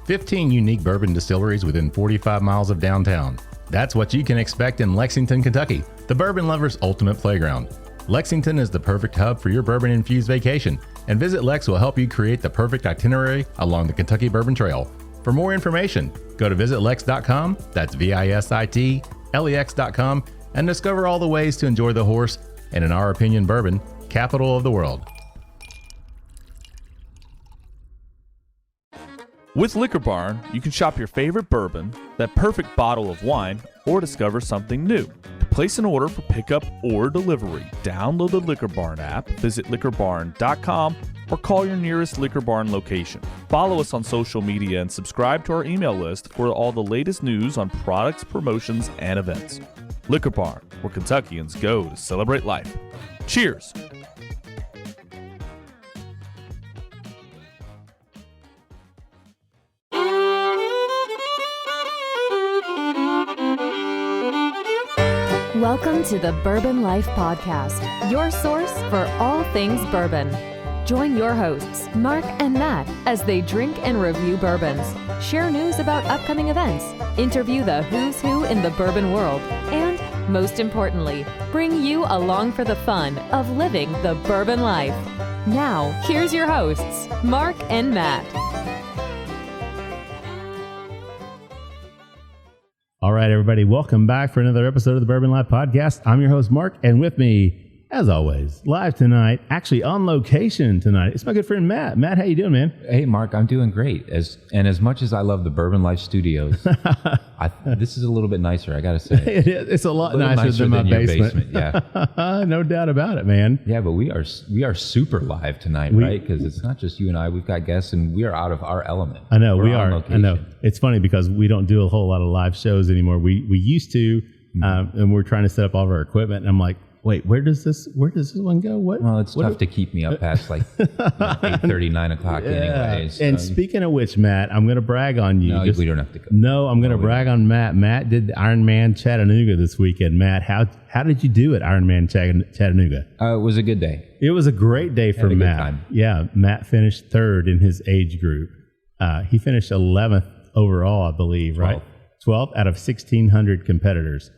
15 unique bourbon distilleries within 45 miles of downtown. That's what you can expect in Lexington, Kentucky, the bourbon lover's ultimate playground. Lexington is the perfect hub for your bourbon-infused vacation, and VisitLEX will help you create the perfect itinerary along the Kentucky Bourbon Trail. For more information, go to VisitLEX.com, that's VisitLEX.com, and discover all the ways to enjoy the horse and, in our opinion, bourbon, capital of the world. With Liquor Barn, you can shop your favorite bourbon, that perfect bottle of wine, or discover something new. To place an order for pickup or delivery, download the Liquor Barn app, visit liquorbarn.com, or call your nearest Liquor Barn location. Follow us on social media and subscribe to our email list for all the latest news on products, promotions, and events. Liquor Barn, where Kentuckians go to celebrate life. Cheers! Welcome to the Bourbon Life Podcast, your source for all things bourbon. Join your hosts, Mark and Matt, as they drink and review bourbons, share news about upcoming events, interview the who's who in the bourbon world, and, most importantly, bring you along for the fun of living the bourbon life. Now, here's your hosts, Mark and Matt. All right, everybody, welcome back for another episode of the Bourbon Life Podcast. I'm your host, Mark, and with me, as always, live tonight, actually on location tonight, it's my good friend, Matt. Matt, how you doing, man? Hey, Mark, I'm doing great. As much as I love the Bourbon Life Studios, this is a little bit nicer, I got to say. It's a lot nicer than my basement. Yeah. No doubt about it, man. Yeah, but we are super live tonight, right? Because it's not just you and I. We've got guests, and we are out of our element. I know, we are. I know. It's funny because we don't do a whole lot of live shows anymore. We used to, and we're trying to set up all of our equipment, and I'm like, wait, where does this one go? Well, it's tough to keep me up past like 8:30, 9 o'clock anyways. And speaking of which, Matt, I'm going to brag on you. No, we don't have to go. No, I'm going to brag on Matt. Matt did the Ironman Chattanooga this weekend. Matt, how did you do at Ironman Chattanooga? It was a good day. It was a great day for Matt. Good time. Yeah, Matt finished third in his age group. He finished 11th overall, I believe, 12. Right? 12th out of 1,600 competitors,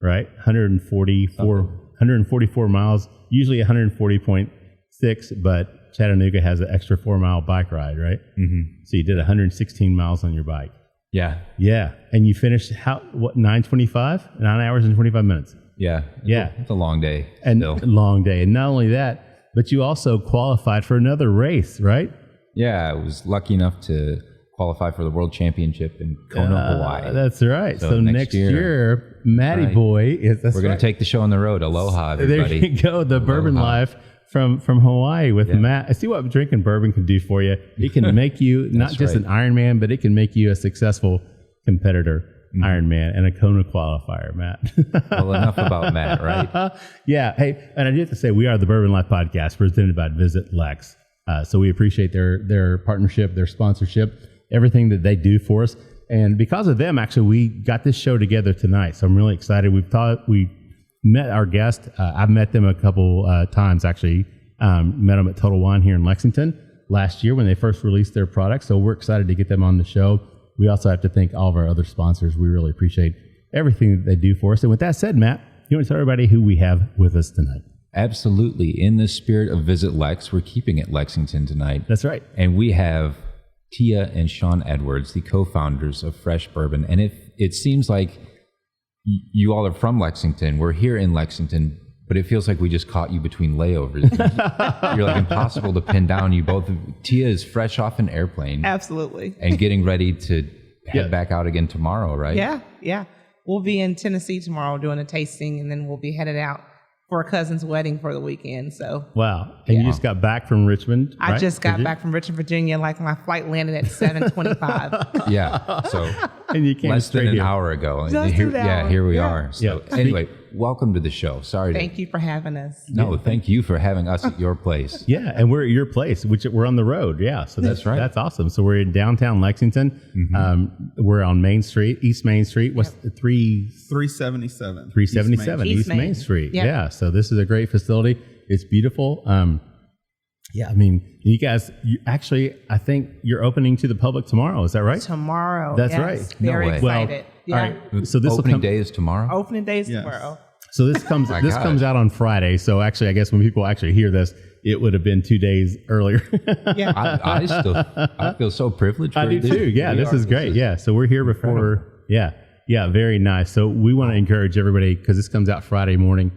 right? 144 miles, usually 140.6, but Chattanooga has an extra 4-mile bike ride, right? Mm-hmm. So you did 116 miles on your bike. Yeah. Yeah. And you finished, 9:25? 9 hours and 25 minutes. Yeah. It's a long day. Long day. And not only that, but you also qualified for another race, right? Yeah, I was lucky enough to qualify for the World Championship in Kona, Hawaii. That's right. So next year, Matty boy is. We're going to take the show on the road. Aloha, everybody. There you go. The Bourbon Life from Hawaii with Matt. I see what drinking bourbon can do for you. It can make you not just an Ironman, but it can make you a successful competitor. Ironman and a Kona qualifier, Matt. Well, enough about Matt, right? Yeah. Hey, and I do have to say, we are the Bourbon Life Podcast presented by VisitLEX. So we appreciate their partnership, their sponsorship, everything that they do for us. And because of them, actually, we got this show together tonight. So I'm really excited. We met our guest. I've met them a couple times, actually. Met them at Total Wine here in Lexington last year when they first released their product. So we're excited to get them on the show. We also have to thank all of our other sponsors. We really appreciate everything that they do for us. And with that said, Matt, you want to tell everybody who we have with us tonight? Absolutely. In the spirit of VisitLEX, we're keeping it Lexington tonight. That's right. And we have Tia and Sean Edwards, the co-founders of Fresh Bourbon. And it seems like you all are from Lexington. We're here in Lexington, but it feels like we just caught you between layovers. You're like impossible to pin down. You both. Tia is fresh off an airplane. Absolutely. And getting ready to head back out again tomorrow, right? Yeah. We'll be in Tennessee tomorrow doing a tasting, and then we'll be headed out for a cousin's wedding for the weekend. So wow. And you just got back from Richmond, right? I just got back from Richmond, Virginia. Like my flight landed at 7:25. Yeah. So and you came less than an here. hour ago. Just an hour. Here we are. So Yeah. anyway, welcome to the show. Sorry. Thank you for having us. No, thank you for having us at your place. Yeah, and we're at your place, which we're on the road. Yeah, so that's right. That's awesome. So we're in downtown Lexington. Mm-hmm. We're on Main Street, East Main Street. What's the 377? 377 East Main Street. Yep. Yeah, so this is a great facility. It's beautiful. Yeah, I mean, you guys, I think you're opening to the public tomorrow. Is that right? Tomorrow. That's yes. right. Very No way. excited. All right. So this Opening day is tomorrow? Opening day is Yes. tomorrow. So this comes My this gosh. comes out on Friday. So actually, I guess when people actually hear this, it would have been 2 days earlier. Yeah. I feel so privileged. I do too. Yeah, this is great. Yeah, so we're here before. Yeah, very nice. So we want to encourage everybody because this comes out Friday morning.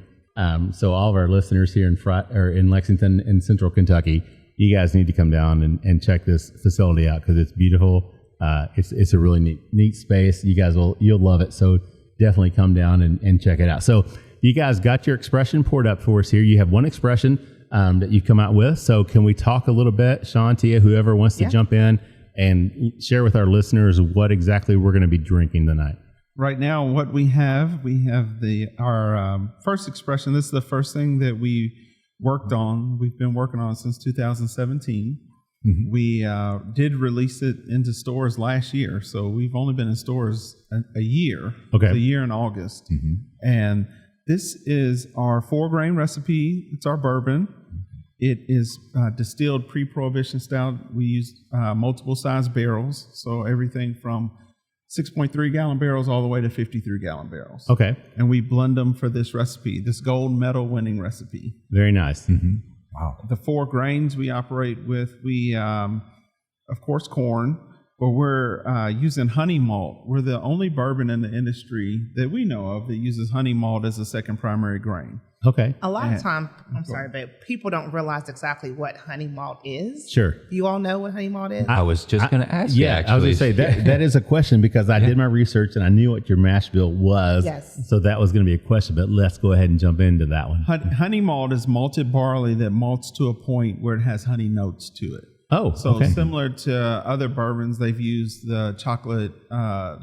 So all of our listeners here in Lexington and Central Kentucky, you guys need to come down and check this facility out because it's beautiful. It's a really neat space. You'll love it. So definitely come down and check it out. So you guys got your expression poured up for us here. You have one expression that you've come out with. So can we talk a little bit, Sean, Tia, whoever wants to jump in and share with our listeners what exactly we're going to be drinking tonight? Right now, what we have our first expression. This is the first thing that we worked on. We've been working on it since 2017. Mm-hmm. We did release it into stores last year, so we've only been in stores a year. Okay, it's a year in August, and this is our 4-grain recipe. It's our bourbon. It is distilled pre-prohibition style. We use multiple size barrels, so everything from 6.3 gallon barrels all the way to 53 gallon barrels. Okay. And we blend them for this recipe, this gold medal winning recipe. Very nice. Mm-hmm. Wow. The 4 grains we operate with, of course, corn, but we're using honey malt. We're the only bourbon in the industry that we know of that uses honey malt as a second primary grain. Okay. A lot of time, I'm sorry, babe, people don't realize exactly what honey malt is. Sure. You all know what honey malt is? I was just going to ask you, actually. I was going to say, that is a question because I did my research and I knew what your mash bill was. Yes. So that was going to be a question, but let's go ahead and jump into that one. Honey malt is malted barley that malts to a point where it has honey notes to it. Oh, so okay. Similar to other bourbons, they've used the chocolate,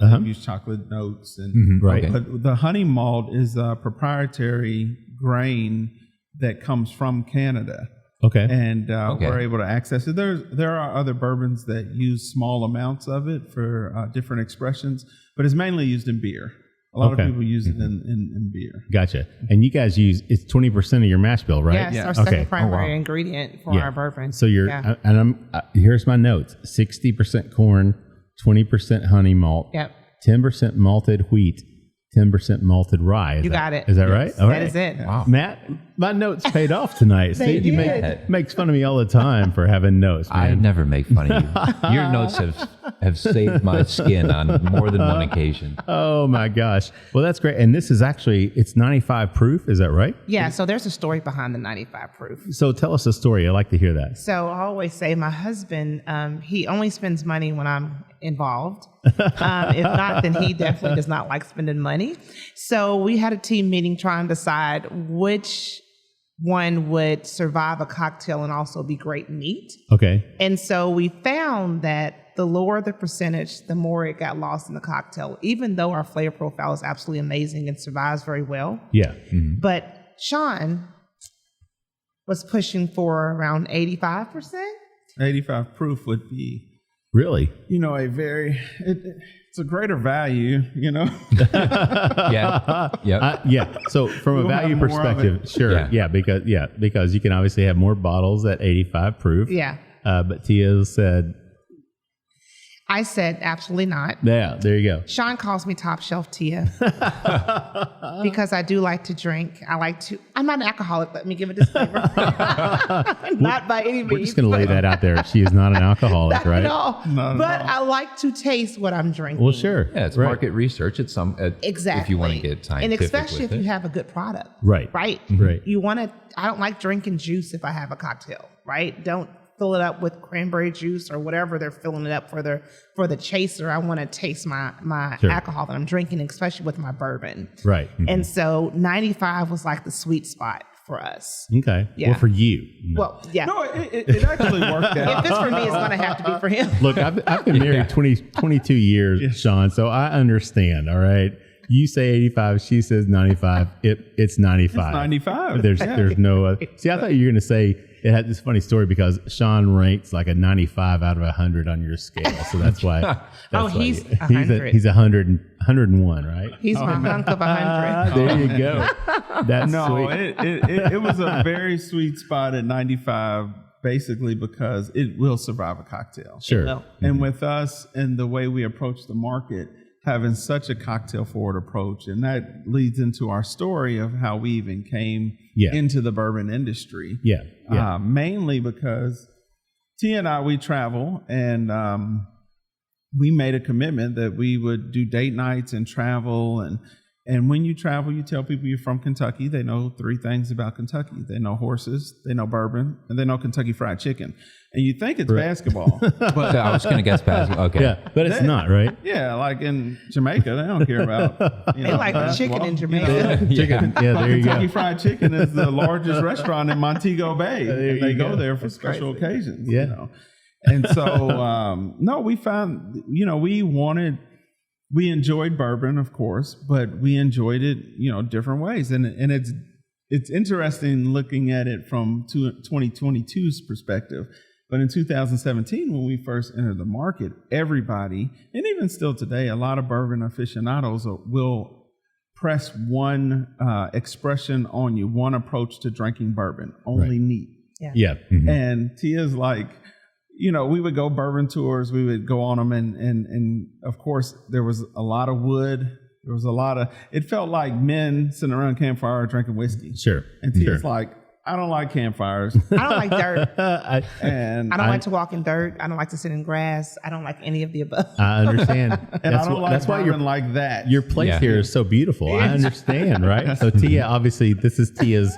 they've used chocolate notes. And right. But the honey malt is a proprietary grain that comes from Canada. Okay. And we're able to access it. There are other bourbons that use small amounts of it for different expressions, but it's mainly used in beer. A lot of people use it in beer. Gotcha. And you guys it's 20% of your mash bill, right? Yes, our second primary ingredient for our bourbon. So here's my notes: 60% corn, 20% honey malt, 10% malted wheat, 10% malted rye. You got it. Is that right? All right. That is it. Wow. Matt, my notes paid off tonight. See, you makes fun of me all the time for having notes, man. I never make fun of you. Your notes have saved my skin on more than one occasion. Oh my gosh. Well, that's great. And this is it's 95 proof. Is that right? Yeah. So there's a story behind the 95 proof. So tell us a story. I'd like to hear that. So I always say my husband, he only spends money when I'm involved. If not, then he definitely does not like spending money. So we had a team meeting trying to decide which one would survive a cocktail and also be great neat. Okay. And so we found that the lower the percentage, the more it got lost in the cocktail, even though our flavor profile is absolutely amazing and survives very well. Yeah. Mm-hmm. But Sean was pushing for around 85%. 85 proof would be, really, it's a greater value, Yeah. So from a value perspective, sure. Yeah. Because you can obviously have more bottles at 85 proof. Yeah. But Tia said, I said, absolutely not. Yeah, there you go. Sean calls me top shelf Tia because I do like to drink. I'm not an alcoholic. Let me give a disclaimer. Not by any means. We're just going to lay that out there. She is not an alcoholic, right? Not at all. But I like to taste what I'm drinking. Well, sure. Yeah, it's market research. It's exactly. If you want to get scientific, and especially with if you have a good product. Right. Right. Right. I don't like drinking juice if I have a cocktail, right? Don't fill it up with cranberry juice or whatever they're filling it up for the chaser. I want to taste my alcohol that I'm drinking, especially with my bourbon. Right. Mm-hmm. And so 95 was like the sweet spot for us. Okay. Yeah. Well, for you. Well, yeah. No, it actually worked out. If it's for me, it's going to have to be for him. Look, I've been married 22 years, Sean, so I understand, all right? You say 85, she says 95. It's 95. It's 95. There's no see, I thought you were going to say it had this funny story because Sean ranks like a 95 out of 100 on your scale. So that's why. He's 100. He's 101, right? He's my hunk of 100. There you go. That's No, sweet. it was a very sweet spot at 95 basically because it will survive a cocktail. Sure. Well, And with us and the way we approach the market, having such a cocktail forward approach, and that leads into our story of how we even came into the bourbon industry. Yeah. Mainly because Tia and I, we travel, and we made a commitment that we would do date nights and travel. And when you travel, you tell people you're from Kentucky. They know 3 things about Kentucky. They know horses, they know bourbon, and they know Kentucky Fried Chicken. And you think it's basketball. But I was going to guess basketball. Okay. Yeah, but it's not, right? Yeah, like in Jamaica, they don't care about. they like the chicken in Jamaica. Chicken. Yeah, there you Kentucky go. Fried Chicken is the largest restaurant in Montego Bay. And they go there for special occasions. Yeah. You know? And so, no, we found, we enjoyed bourbon, of course, but we enjoyed it, different ways. And it's interesting looking at it from 2022's perspective. But in 2017, when we first entered the market, everybody, and even still today, a lot of bourbon aficionados will press one expression on you, one approach to drinking bourbon, only neat. Yeah. Mm-hmm. And Tia's like, we would go bourbon tours, we would go on them, and of course, there was a lot of wood. There was a lot of, it felt like men sitting around a campfire drinking whiskey. Sure. And Tia's like, I don't like campfires. I don't like dirt. And I don't like to walk in dirt. I don't like to sit in grass. I don't like any of the above. I understand. And I don't like that's why bourbon like that. your place here is so beautiful. I understand, right? So Tia, obviously, this is Tia's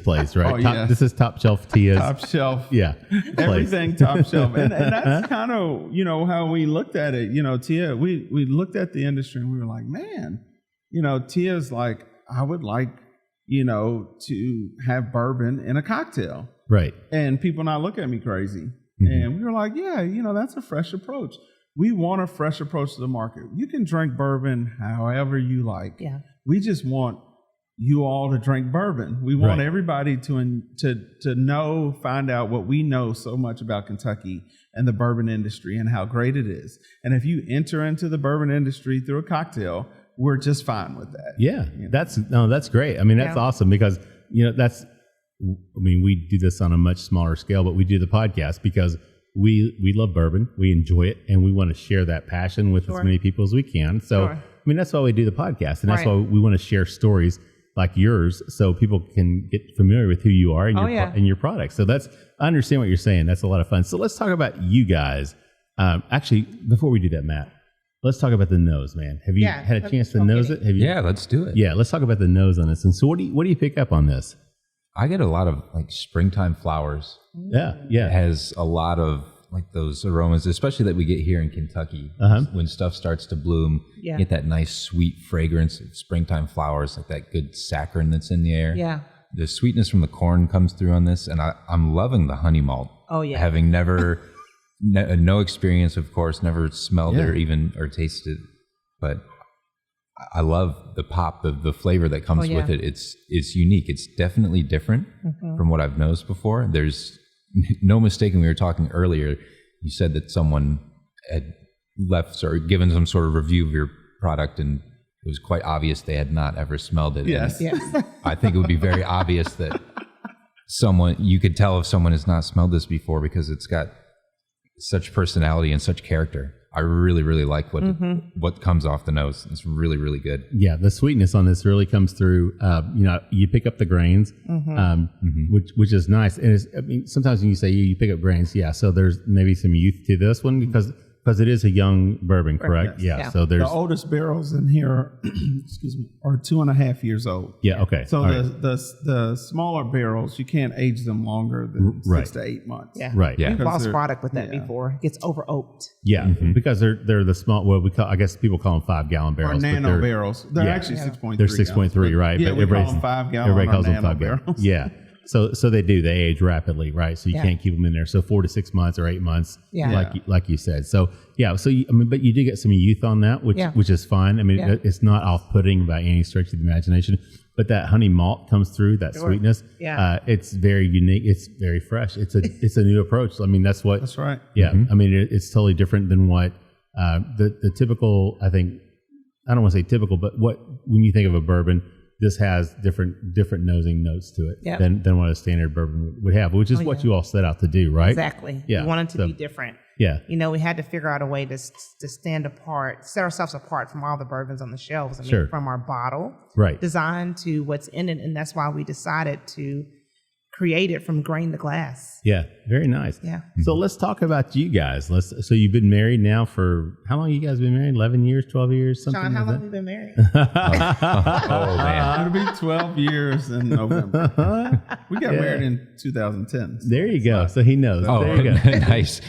place, right? Oh, yes. This is top shelf Tia's. Top shelf. Yeah. Everything top shelf. And that's kind of, how we looked at it. Tia, we looked at the industry and we were like, man, Tia's like, I would like, to have bourbon in a cocktail. Right. And people not look at me crazy. Mm-hmm. And we were like, yeah, that's a fresh approach. We want a fresh approach to the market. You can drink bourbon however you like. Yeah. We just want you all to drink bourbon. We want everybody to know, find out what we know so much about Kentucky and the bourbon industry and how great it is. And if you enter into the bourbon industry through a cocktail, we're just fine with that. Yeah. That's great. I mean, that's awesome because, we do this on a much smaller scale, but we do the podcast because we love bourbon. We enjoy it. And we want to share that passion with as many people as we can. So, that's why we do the podcast. And that's why we want to share stories like yours so people can get familiar with who you are and your products. So I understand what you're saying. That's a lot of fun. So let's talk about you guys. Actually, before we do that, Matt, let's talk about the nose, man. Have you had a chance to nose it? Yeah, let's do it. Yeah, let's talk about the nose on this. And so what do you pick up on this? I get a lot of springtime flowers. Yeah. It has a lot of those aromas, especially that we get here in Kentucky. When stuff starts to bloom, you get that nice sweet fragrance of springtime flowers, like that good saccharin that's in the air. Yeah. The sweetness from the corn comes through on this, and I'm loving the honey malt. Oh, yeah. Having never, no experience, of course, never smelled it or tasted it, but I love the pop, the flavor that comes with it. It's unique. It's definitely different from what I've noticed before. There's no mistaking. We were talking earlier. You said that someone had left or given some sort of review of your product, and it was quite obvious they had not ever smelled it. Yes. I think it would be very obvious that you could tell if someone has not smelled this before because it's got such personality and such character. I really, really like what comes off the nose. It's really, really good. Yeah, the sweetness on this really comes through. You pick up the grains, which is nice. And sometimes when you say you pick up grains, so there's maybe some youth to this one because it is a young bourbon, correct? Yes. Yeah. So there's the oldest barrels in here, are 2.5 years old. Yeah. Okay. So the smaller barrels, you can't age them longer than 6 to 8 months. Yeah. Right. Yeah. We've lost product with that before. It gets over oaked. Yeah. Because they're the small. Well, I guess people call them 5-gallon barrels. Or nano barrels. They're actually 6.3. They're 6.3, right? Yeah, but we call them 5-gallon. Everybody calls them nano 5 barrels. Yeah. So they age rapidly, right? So you can't keep them in there. So 4 to 6 months or 8 months, like you said. So but you do get some youth on that, which is fine. I mean, it's not off-putting by any stretch of the imagination. But that honey malt comes through, that sweetness. Yeah, it's very unique. It's very fresh. It's a new approach. I mean, that's right. Yeah, I mean, it's totally different than what the typical. I think I don't want to say typical, but when you think of a bourbon. this has different nosing notes to it than what a standard bourbon would have, which is what you all set out to do, right? Exactly. Yeah. We wanted to be different. Yeah. We had to figure out a way to stand apart, set ourselves apart from all the bourbons on the shelves. From our bottle design to what's in it. And that's why we decided to create it from grain to glass. Yeah. Very nice. Yeah. So let's talk about you guys. So you've been married now for, how long you guys been married? 11 years, 12 years, something Sean, how like long that? have you been married? Oh, man. It'll be 12 years in November. We got married in 2010. There you go. So he knows. Oh, there you go. nice.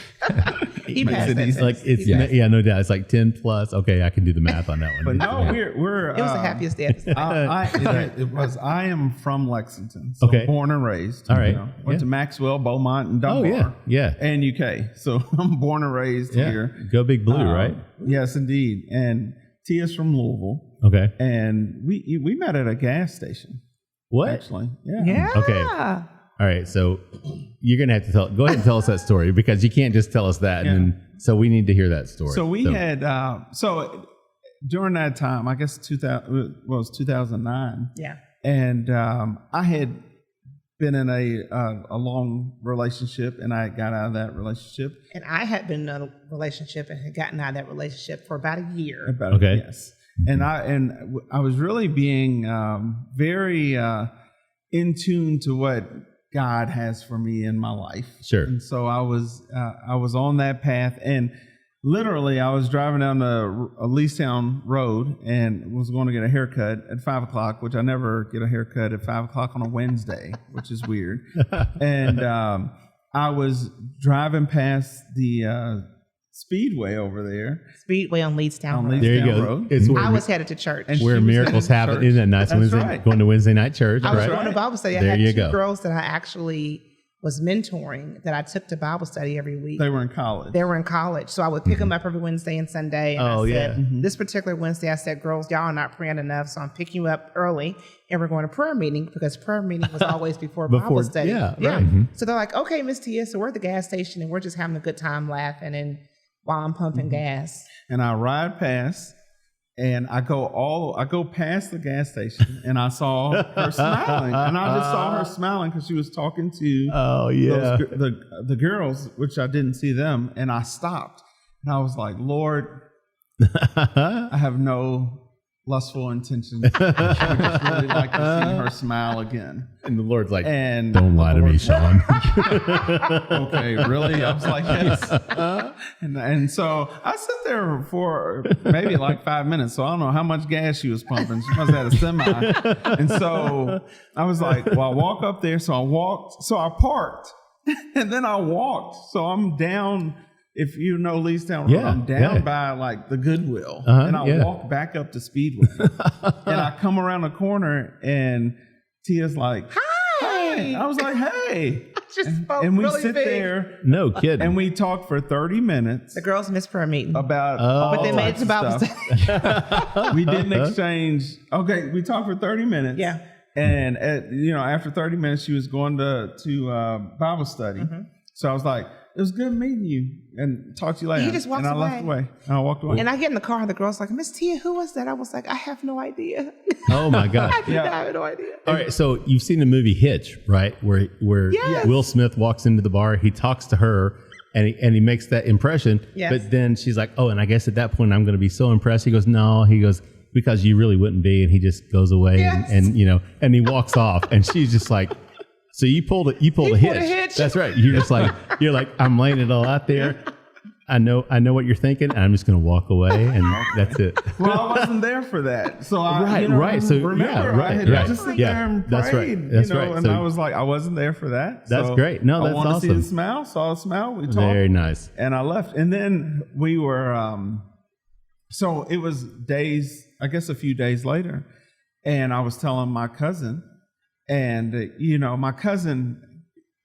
He passed that It's like, test. no doubt. It's like 10 plus. Okay, I can do the math on that one. But no, we're It was the happiest day of his life. I am from Lexington, so Okay. born and raised. All right. Went to Maxwell, Beaumont, and Oh, Dunbar. yeah. And UK. So I'm born and raised here. Go Big Blue, right? Yes, indeed. And Tia's from Louisville. Okay. And we met at a gas station, What? actually. Yeah. Yeah. Okay. All right. So you're going to have to go ahead and tell us that story, because you can't just tell us that. Yeah. And so we need to hear that story. So we had, during that time, I guess 2009. Yeah. And I had been in a long relationship, and I got out of that relationship. And I had been in a relationship and had gotten out of that relationship for about a year. Okay. Yes. And I was really being very in tune to what God has for me in my life. Sure. And so I was on that path, and literally I was driving down the Leestown Road and was going to get a haircut at 5:00, which I never get a haircut at 5:00 on a Wednesday, which is weird. And I was driving past the Speedway over there. Speedway on Leestown Road. there you go. Road. It's I was headed to church. And where she was miracles headed to happen. church. Isn't that nice? That's Wednesday, right. going to Wednesday night church. I was right? going to Bible study. I There had you 2 go. girls that I actually was mentoring that I took to Bible study every week. They were in college. They were in college. So I would pick them up every Wednesday and Sunday. And Oh, I said, yeah. this particular Wednesday, I said, girls, y'all are not praying enough. So I'm picking you up early and we're going to prayer meeting, because prayer meeting was always before Bible study. yeah, right. So they're like, okay, Miss Tia, so we're at the gas station and we're just having a good time laughing and while I'm pumping gas. And I ride past, and I go past the gas station, and I saw her smiling, and I just saw her smiling because she was talking to the girls, which I didn't see them, and I stopped, and I was like, Lord, I have no lustful intentions. I would just really like to see her smile again. And the Lord's like, And don't lie to me, Sean. Okay, really? I was like, yes. And so I sat there for maybe like 5 minutes. So I don't know how much gas she was pumping. She must have had a semi. And so I was like, well, I walk up there. So I parked, and then I walked. So I'm down. If you know Leestown Road, I'm down by like the Goodwill, and I walk back up to Speedway, and I come around the corner, and Tia's like, "Hi!" I was like, "Hey!" Just spoke And we really sit big. there, No kidding. and we talked for 30 minutes The girls missed prayer meeting. about but they made it to Bible stuff. study. We didn't exchange. Okay, we talked for 30 minutes. Yeah. And after 30 minutes, she was going to Bible study. So I was like, it was good meeting you, and talk to you later. He just walks and I left away. away. And I walked away. And I get in the car, and the girl's like, Miss Tia, who was that? I was like, I have no idea. Oh my God. I have no idea. All right, so you've seen the movie Hitch, right? Where Yes. Will Smith walks into the bar, he talks to her, and he makes that impression. Yes. But then she's like, "Oh, and I guess at that point I'm going to be so impressed." He goes, "No," he goes, "because you really wouldn't be," and he just goes away, Yes. and he walks off, and she's just like, "So you pulled a hitch." That's right. You're like, I'm laying it all out there. I know what you're thinking, and I'm just going to walk away, and that's it. Well, I wasn't there for that. So Right. So, remember, I had just sit there and prayed. That's right. That's right. And So, I was like, I wasn't there for that. That's So great. No, I that's wanted to see awesome. the smile. Saw a smile. We talked. very nice. And I left. And then we were, so it was days, I guess a few days later. And I was telling my cousin, and, my cousin,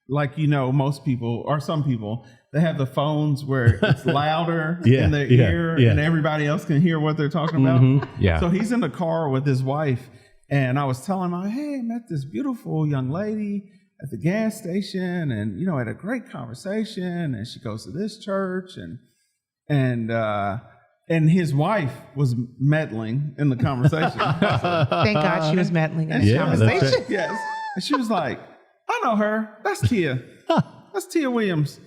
like, most people or some people, they have the phones where it's louder in their ear and everybody else can hear what they're talking about. Yeah. So he's in the car with his wife, and I was telling him, hey, I met this beautiful young lady at the gas station, and, had a great conversation, and she goes to this church, and And his wife was meddling in the conversation. Thank God she was meddling in the Yeah, that's conversation. right. Yes. And she was like, I know her. That's Tia. That's Tia Williams.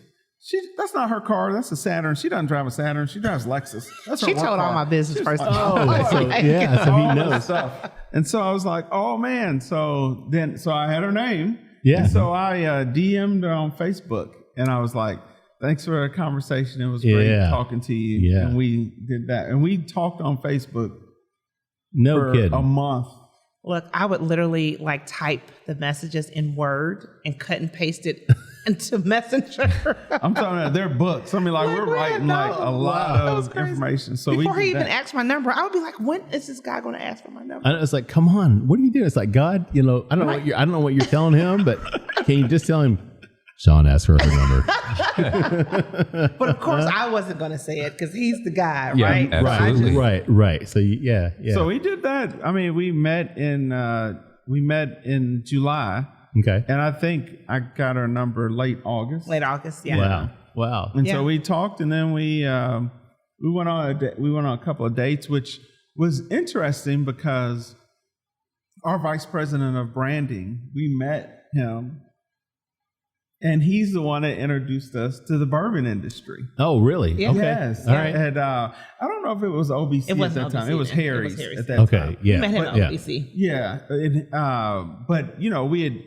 That's not her car. That's a Saturn. She doesn't drive a Saturn. She drives Lexus. That's her She work told all car. my business first of like, all. so he all this knows. stuff. And so I was like, oh man. So I had her name. Yeah. And so I DM'd her on Facebook, and I was like, thanks for the conversation. It was great talking to you. Yeah. And we did that. And we talked on Facebook No for kidding. a month. Look, I would literally like type the messages in Word and cut and paste it into Messenger. I'm telling you, they're books. I mean, like we're writing like a lot That was of crazy. information. So Before we he did even that. asked my number, I would be like, when is this guy going to ask for my number? And it's like, come on, what are you doing? It's like, God, I don't know what you're telling him, but can you just tell him, Sean asked for her number? But of course, I wasn't going to say it because he's the guy, Yeah, right? absolutely. Right. So yeah. So we did that. I mean, we met in July, Okay. and I think I got her number late August. Late August, yeah. Wow. And Yeah. so we talked, and then we went on a couple of dates, which was interesting because our vice president of branding, we met him, and he's the one that introduced us to the bourbon industry. Oh, really? Yeah. Okay. Yes. All right. And I don't know if it was OBC It at wasn't that time. OBC It was then. It Harry's was Harry's at that Okay. time. Yeah. We met him But- at yeah. OBC. Yeah, but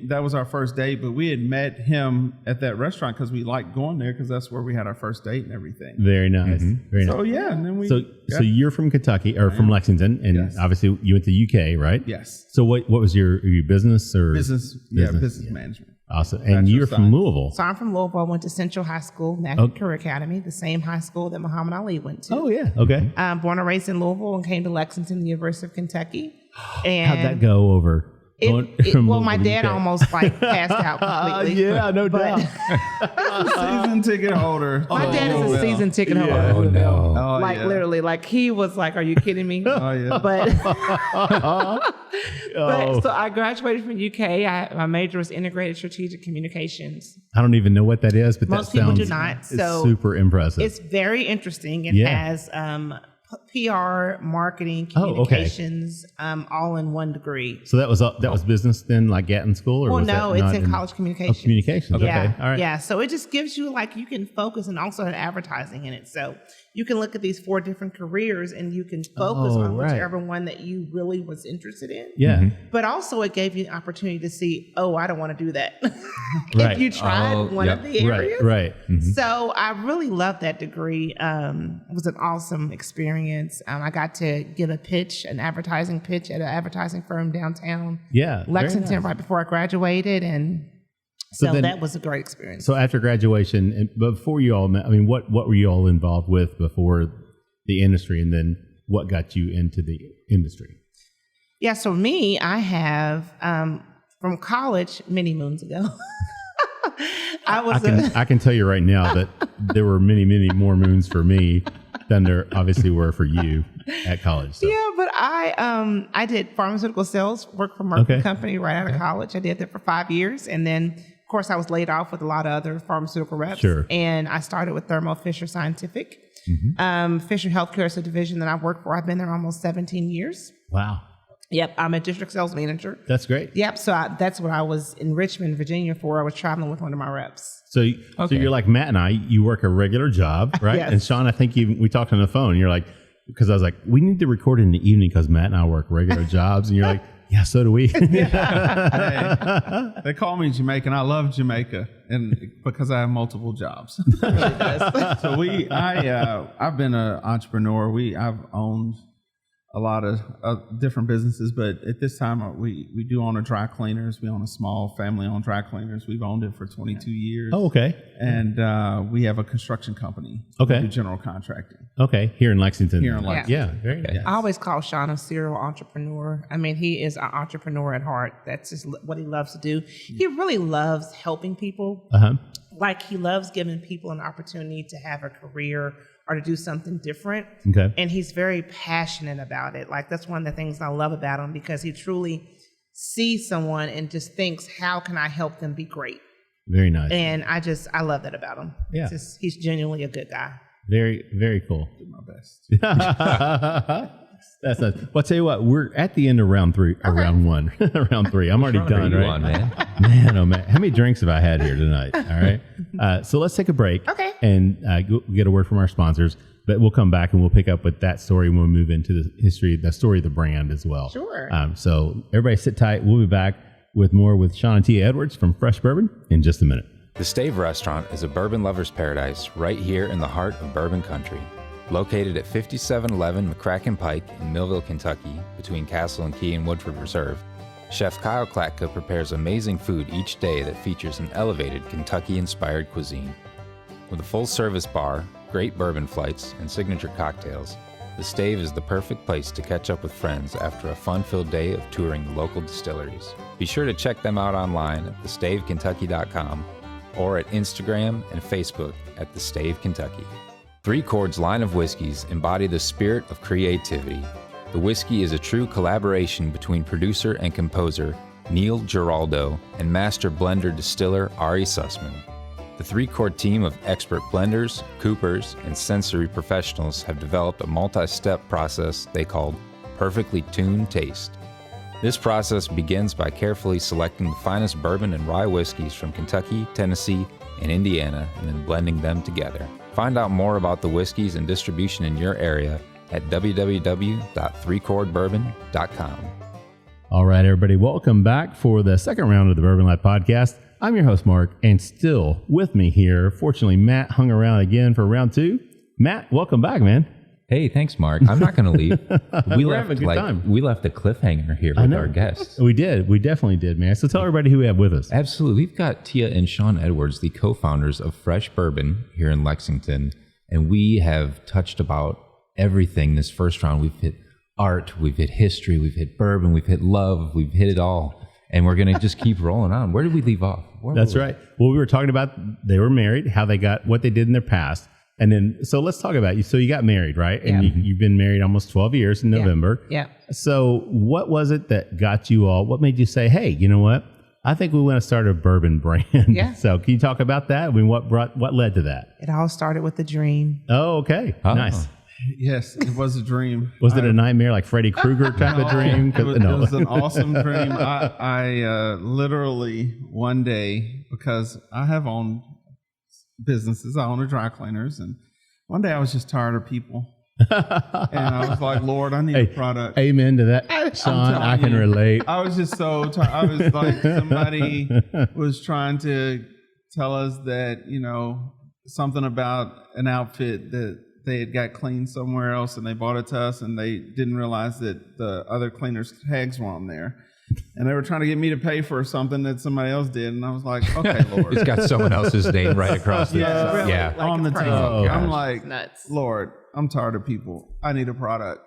that was our first date. But we had met him at that restaurant because we liked going there because that's where we had our first date and everything. Very nice. Very nice. So yeah, and then we So you're from Kentucky or from Lexington, and Yes. obviously you went to UK, right? yes, So what was your business or business management. Awesome. And Bachelor you're of from Science. Louisville. So I'm from Louisville. I went to Central High School, National Career Academy, the same high school that Muhammad Ali went to. Oh yeah. Okay. Born and raised in Louisville and came to Lexington, University of Kentucky. And How'd that go over? Going from well, Louisville my to dad UK? almost like passed out completely. Yeah, no But doubt. Season ticket holder. my dad is a season ticket holder. Oh no. Oh, Like yeah. literally, like he was like, "Are you kidding me?" Oh yeah. But so I graduated from UK. My major was integrated strategic communications. I don't even know what that is, but Most that people sounds do not. it's So super impressive. It's very interesting. It Yeah. has PR, marketing, Oh, okay. communications, all in one degree. So that was business then, like Gatton School, or Well, was no, that it's not in college communications. Oh, communications. Yeah, Okay, all right. yeah. So it just gives you like you can focus, and also had advertising in it. So you can look at these 4 different careers, and you can focus Oh, on right. whichever one that you really was interested in. Yeah. But also, it gave you an opportunity to see, oh, I don't want to do that. Right. If you tried Oh, one of yep. the areas. Right. Mhm. So I really loved that degree. It was an awesome experience. I got to give a pitch, an advertising pitch at an advertising firm downtown Yeah. very Lexington nice. right before I graduated. And So so then- that was a great experience. So after graduation, and before you all met, I mean, what were you all involved with before the industry, and then what got you into the industry? Yeah, so me, I have from college many moons ago. I can tell you right now that there were many, many more moons for me than there obviously were for you at college. So. Yeah, but I did pharmaceutical sales, worked for Merck Okay. Company right out of college. I did that for 5 years, and then of course I was laid off with a lot of other pharmaceutical reps. Sure. And I started with Thermo Fisher Scientific. Fisher Healthcare is a division that I've worked for. I've been there almost 17 years. Wow, Yep, I'm a district sales manager. that's great. Yep, so that's what I was in Richmond, Virginia for. I was traveling with one of my reps. So you're like Matt and I. You work a regular job, right? Yes. And Sean, I think we talked on the phone. You're like, because I was like, we need to record in the evening because Matt and I work regular jobs, and you're like, yeah, so do we. Hey, they call me Jamaican. I love Jamaica, and because I have multiple jobs. So I've been an entrepreneur. I've owned a lot of different businesses, but at this time we do own a dry cleaners. We own a small family-owned dry cleaners. We've owned it for 22 years. Oh, okay. And we have a construction company. Okay. We do general contracting. Okay, here in Lexington. Here in Lexington. Yeah, very nice. I always call Sean a serial entrepreneur. I mean, he is an entrepreneur at heart. That's just what he loves to do. He really loves helping people. Uh-huh. Like he loves giving people an opportunity to have a career or to do something different. Okay. And he's very passionate about it. Like that's one of the things I love about him, because he truly sees someone and just thinks, how can I help them be great? Very nice. And I love that about him. Yeah. He's genuinely a good guy. Very, very cool. Did my best. That's nice. Well, I'll tell you what, we're at the end of round three, or round one, round three. I'm already done, right? Man. Man, oh man, how many drinks have I had here tonight? All right, so let's take a break. Okay. And get a word from our sponsors, but we'll come back and we'll pick up with that story when we move into the history, the story of the brand as well. Sure. So everybody sit tight. We'll be back with more with Sean and Tia Edwards from Fresh Bourbon in just a minute. The Stave Restaurant is a bourbon lover's paradise right here in the heart of bourbon country. Located at 5711 McCracken Pike in Millville, Kentucky, between Castle and Key and Woodford Reserve, Chef Kyle Klatka prepares amazing food each day that features an elevated Kentucky-inspired cuisine. With a full-service bar, great bourbon flights, and signature cocktails, the Stave is the perfect place to catch up with friends after a fun-filled day of touring the local distilleries. Be sure to check them out online at thestavekentucky.com or at Instagram and Facebook at The Stave Kentucky. Three Chord's line of whiskeys embody the spirit of creativity. The whiskey is a true collaboration between producer and composer Neil Giraldo and master blender distiller Ari Sussman. The Three Chord team of expert blenders, coopers, and sensory professionals have developed a multi-step process they call Perfectly Tuned Taste. This process begins by carefully selecting the finest bourbon and rye whiskeys from Kentucky, Tennessee, and Indiana, and then blending them together. Find out more about the whiskeys and distribution in your area at www.threechordbourbon.com. All right, everybody, welcome back for the second round of the Bourbon Life Podcast. I'm your host, Mark, and still with me here, fortunately, Matt hung around again for round two. Matt, welcome back, man. Hey, thanks, Mark. I'm not going to leave. We're having a good time. We left a cliffhanger here with our guests. We did. We definitely did, man. So tell everybody who we have with us. Absolutely. We've got Tia and Sean Edwards, the co-founders of Fresh Bourbon here in Lexington. And we have touched about everything this first round. We've hit art, we've hit history, we've hit bourbon, we've hit love, we've hit it all. And we're going to just keep rolling on. Where did we leave off? That's right. Well, we were talking about they were married, how they got, what they did in their past. And then, so let's talk about you. So you got married, right? And you've been married almost 12 years in November. Yeah. So what was it that got you all, what made you say, hey, you know what? I think we want to start a bourbon brand. Yeah. So can you talk about that? I mean, what led to that? It all started with a dream. Oh, okay. Oh. Nice. Yes, it was a dream. Was it a nightmare like Freddy Krueger type of dream? It was an awesome dream. I literally one day, because I have owned businesses, I own a dry cleaners, and one day I was just tired of people. And I was like, Lord, I need a product. Amen to that, Sean. I can relate. I was just so tired. I was like, somebody was trying to tell us that, something about an outfit that they had got cleaned somewhere else and they bought it to us and they didn't realize that the other cleaners' tags were on there. And they were trying to get me to pay for something that somebody else did. And I was like, okay, Lord. It's got someone else's name right across the Really? Yeah. Like on the it's team. crazy. Oh, I'm gosh. like, Nuts. Lord, I'm tired of people. I need a product.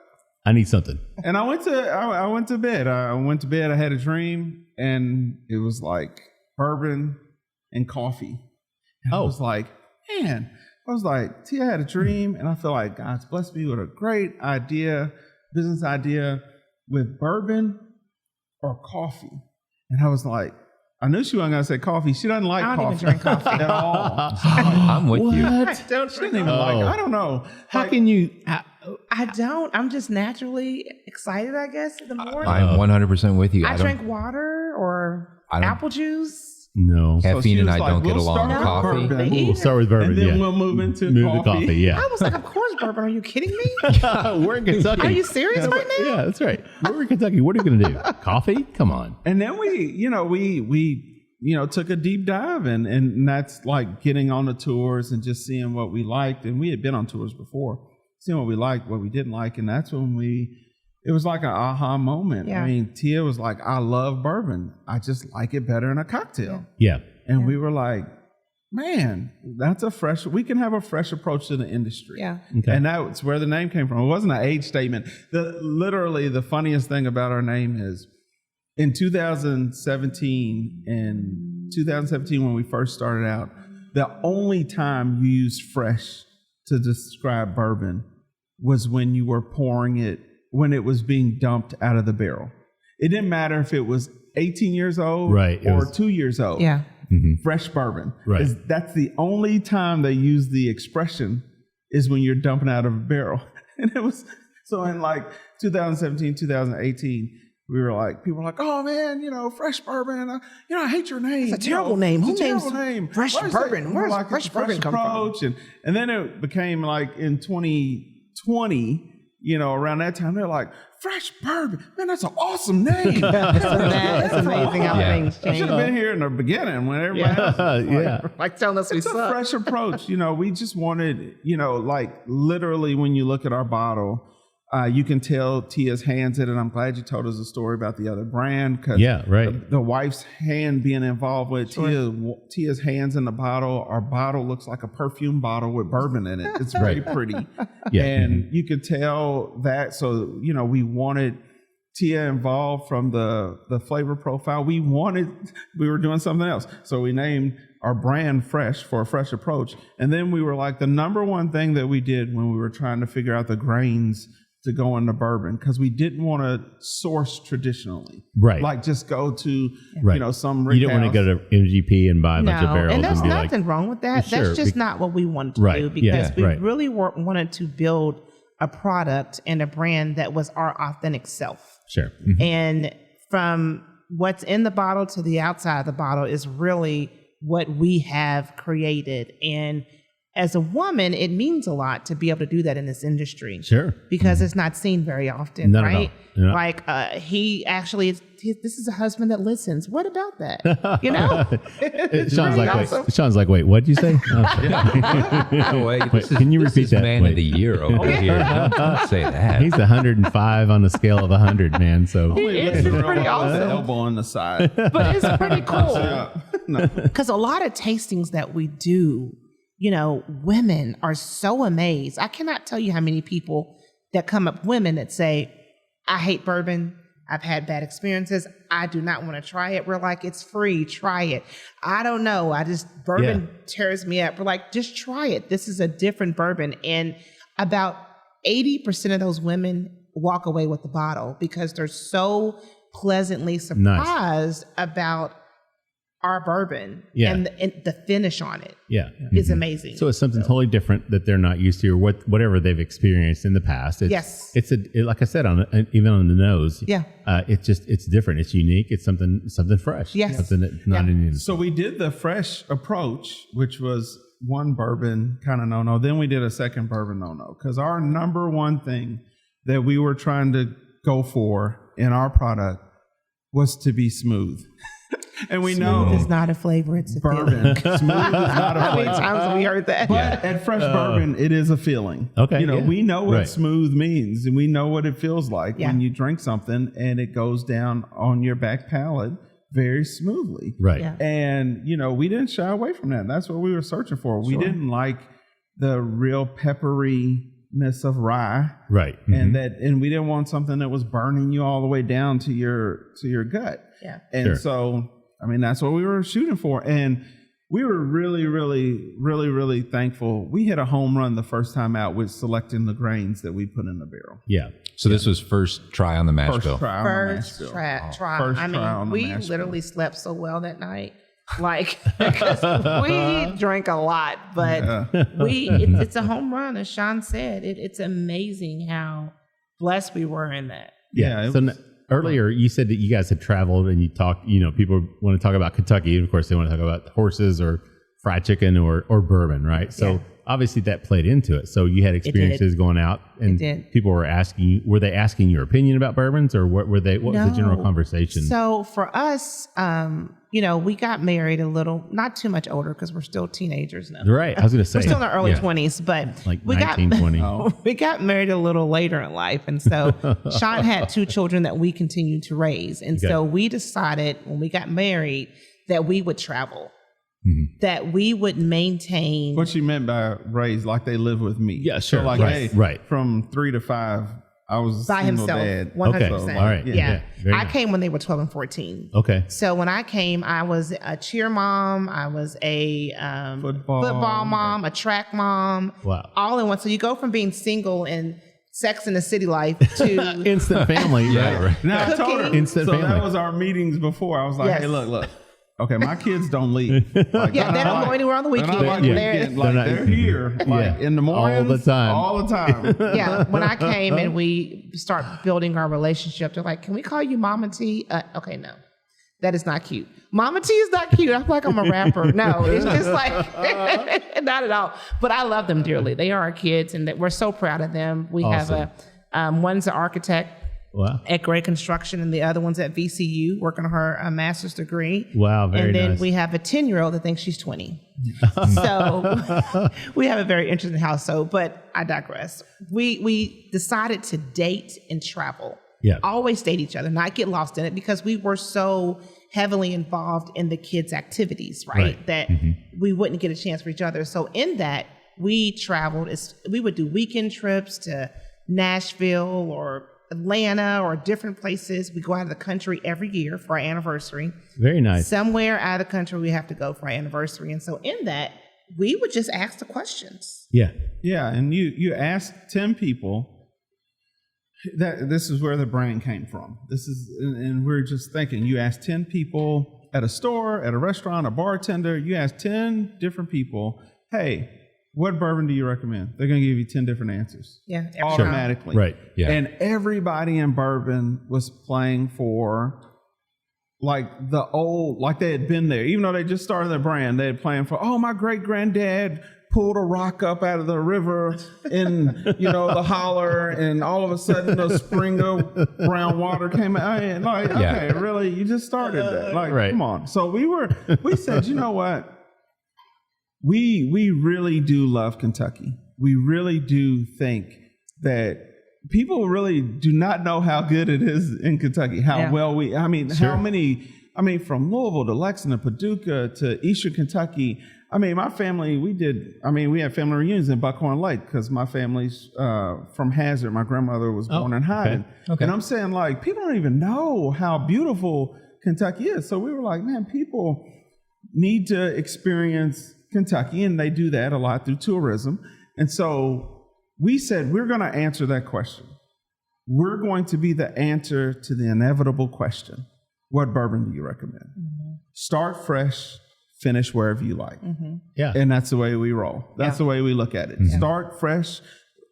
I need something. And I went to bed. I went to bed. I had a dream, and it was like bourbon and coffee. And I was like, man. I was like, Tia had a dream, and I feel like God's blessed me with a great idea, business idea with bourbon or coffee. And I was like, I knew she wasn't going to say coffee. She doesn't like I don't coffee, even drink coffee. at all. I'm with you. I don't She doesn't drink even coffee. like it. I don't know. How can you? I don't. I'm just naturally excited, I guess, in the morning. I'm 100% with you. I drink water or I don't- apple juice. No. So Caffeine she and was I like, don't get we'll along. start with Coffee. bourbon. We'll start with bourbon. And then yeah. we'll move into the coffee. Yeah. I was like, of course, bourbon. Are you kidding me? We're in Kentucky. Are you serious right now? Yeah, that's right. We're in Kentucky. What are you going to do? Coffee? Come on. And then we took a deep dive, and that's like getting on the tours and just seeing what we liked. And we had been on tours before, seeing what we liked, what we didn't like. And that's when it was like an aha moment. Yeah. I mean, Tia was like, I love bourbon. I just like it better in a cocktail. Yeah. And we were like, man, we can have a fresh approach to the industry. Yeah. Okay. And that's where the name came from. It wasn't an age statement. Literally, the funniest thing about our name is in 2017, when we first started out, the only time you used fresh to describe bourbon was when you were pouring it, when it was being dumped out of the barrel. It didn't matter if it was 18 years old or 2 years old. Yeah. Fresh bourbon. Right. That's the only time they use the expression is when you're dumping out of a barrel. And it was, so in like 2017, 2018, we were like, people were like, oh man, Fresh Bourbon, I hate your name. It's a terrible name. It's Who a names terrible name. Fresh Bourbon? Where's like, Fresh Bourbon come from? And then it became like in 2020, around that time, they're like, Fresh Bourbon, man, that's an awesome name. That's amazing how things I change. should have been here in the beginning when everybody else was Like telling us we it's a suck. fresh approach. We just wanted, like literally when you look at our bottle, you can tell Tia's hands in it. And I'm glad you told us a story about the other brand because the wife's hand being involved with Tia's hands in the bottle. Our bottle looks like a perfume bottle with bourbon in it. It's very pretty. And you could tell that. So, we wanted Tia involved from the flavor profile. We were doing something else. So we named our brand Fresh for a fresh approach. And then we were like, the number one thing that we did when we were trying to figure out the grains to go into bourbon, because we didn't want to source traditionally. Right. Like just go to, some You don't want to go to MGP and buy a bunch of barrels. And there's be nothing wrong with that. Well, That's just not what we wanted to do, because we really wanted to build a product and a brand that was our authentic self. Sure. Mm-hmm. And from what's in the bottle to the outside of the bottle is really what we have created. And as a woman, it means a lot to be able to do that in this industry. Sure. Because it's not seen very often, Not right? at all. No. Like he actually this is a husband that listens. What about that? Sean's like, awesome. Sean's like, wait, what'd you say? Can you repeat that? Man of the year over here. Don't say that. He's 105 on the scale of 100, man. So It's pretty awesome. Elbow on the side. But it's pretty cool. Because a lot of tastings that we do, women are so amazed. I cannot tell you how many people that come up, women that say, I hate bourbon. I've had bad experiences. I do not want to try it. We're like, it's free. Try it. I don't know. Bourbon tears me up. We're like, just try it. This is a different bourbon. And about 80% of those women walk away with the bottle because they're so pleasantly surprised about our bourbon and the finish on it. Is amazing. So it's something totally different that they're not used to, or whatever they've experienced in the past. It's like I said, even on the nose. It's different. It's unique. It's something fresh. Yes. Something that's not in. So we did the fresh approach, which was one bourbon kind of no-no. Then we did a second bourbon no-no, because our number one thing that we were trying to go for in our product was to be smooth. And we know it's not a flavor, it's a bourbon. feeling. Smooth is not a How many flavor. times have we heard that? But at Fresh Bourbon, it is a feeling. Okay. We know what smooth means, and we know what it feels like when you drink something and it goes down on your back palate very smoothly. Right. Yeah. And, we didn't shy away from that. That's what we were searching for. We didn't like the real pepperiness of rye. Right. Mm-hmm. And we didn't want something that was burning you all the way down to your gut. Yeah. And so, that's what we were shooting for. And we were really, really, really, really thankful. We hit a home run the first time out with selecting the grains that we put in the barrel. Yeah. So this was first try on the mash First bill. try on the mash First bill. try. First try on the We mash literally slept so well that night. Because we drank a lot, but it's a home run, as Sean said. It's amazing how blessed we were in that. Yeah. So earlier you said that you guys had traveled and you talked, people want to talk about Kentucky. And of course they want to talk about horses or fried chicken or bourbon, right? So obviously that played into it. So you had experiences going out and people were they asking your opinion about bourbons, or what was the general conversation? So for us, we got married a little, not too much older because we're still teenagers now. Right. I was going to say. We're still in our early 20s, but like 19, 20. We got married a little later in life. And so Sean had 2 children that we continued to raise. And so we decided when we got married that we would travel. Mm-hmm. That we would maintain. What she meant by raised, like they live with me. Yeah, sure. So like, from 3 to 5, I was by single himself, dad. 100%. Okay. All right. Yeah. I nice. came when they were 12 and 14. Okay. So when I came, I was a cheer mom. I was a football mom, a track mom. Wow. All in one. So you go from being single and Sex in the City life to instant family. Right. Now I told her. Instant so family. that was our meetings before. I was like, hey, look. Okay, my kids don't leave. Like, Yeah, they don't go anywhere on the weekend. They're here in the mornings, all the time. Yeah, when I came and we start building our relationship, they're like, "Can we call you Mama T?" Okay, no, that is not cute. Mama T is not cute. I feel like I'm a rapper. No, it's just like not at all. But I love them dearly. They are our kids, and we're so proud of them. We Awesome. have one's an architect. Wow. At Gray Construction, and the other one's at VCU working on her master's degree. Wow, very And then nice. we have a 10-year-old that thinks she's 20. So we have a very interesting household, but I digress. We decided to date and travel. Yeah. Always date each other, not get lost in it, because we were so heavily involved in the kids' activities, right? That we wouldn't get a chance for each other. So in that, we traveled. We would do weekend trips to Nashville or Atlanta or different places. We go out of the country every year for our anniversary. Very nice. Somewhere out of the country we have to go for our anniversary. And so in that, we would just ask the questions. Yeah. Yeah, and you ask 10 people. This is where the brand came from. And we're just thinking, you ask 10 people at a store, at a restaurant, a bartender, you ask 10 different people, hey, what bourbon do you recommend? They're going to give you 10 different answers. Yeah. Automatically. Right. Yeah. And everybody in bourbon was playing for like the old, like they had been there. Even though they just started their brand, they had planned for, my great granddad pulled a rock up out of the river in, the holler, and all of a sudden the spring of brown water came out. And like, okay, really? You just started that. Like, come on. So we said, you know what? We really do love Kentucky. We really do think that people really do not know how good it is in Kentucky, how well how many, from Louisville to Lexington, Paducah to Eastern Kentucky. My family, we had family reunions in Buckhorn Lake because my family's from Hazard. My grandmother was born in Hyden. Okay. And I'm saying, like, people don't even know how beautiful Kentucky is. So we were like, man, people need to experience Kentucky, and they do that a lot through tourism. And so we said, we're going to answer that question. We're going to be the answer to the inevitable question. What bourbon do you recommend? Start fresh, finish wherever you like. Yeah. And that's the way we roll. That's the way we look at it. Start fresh.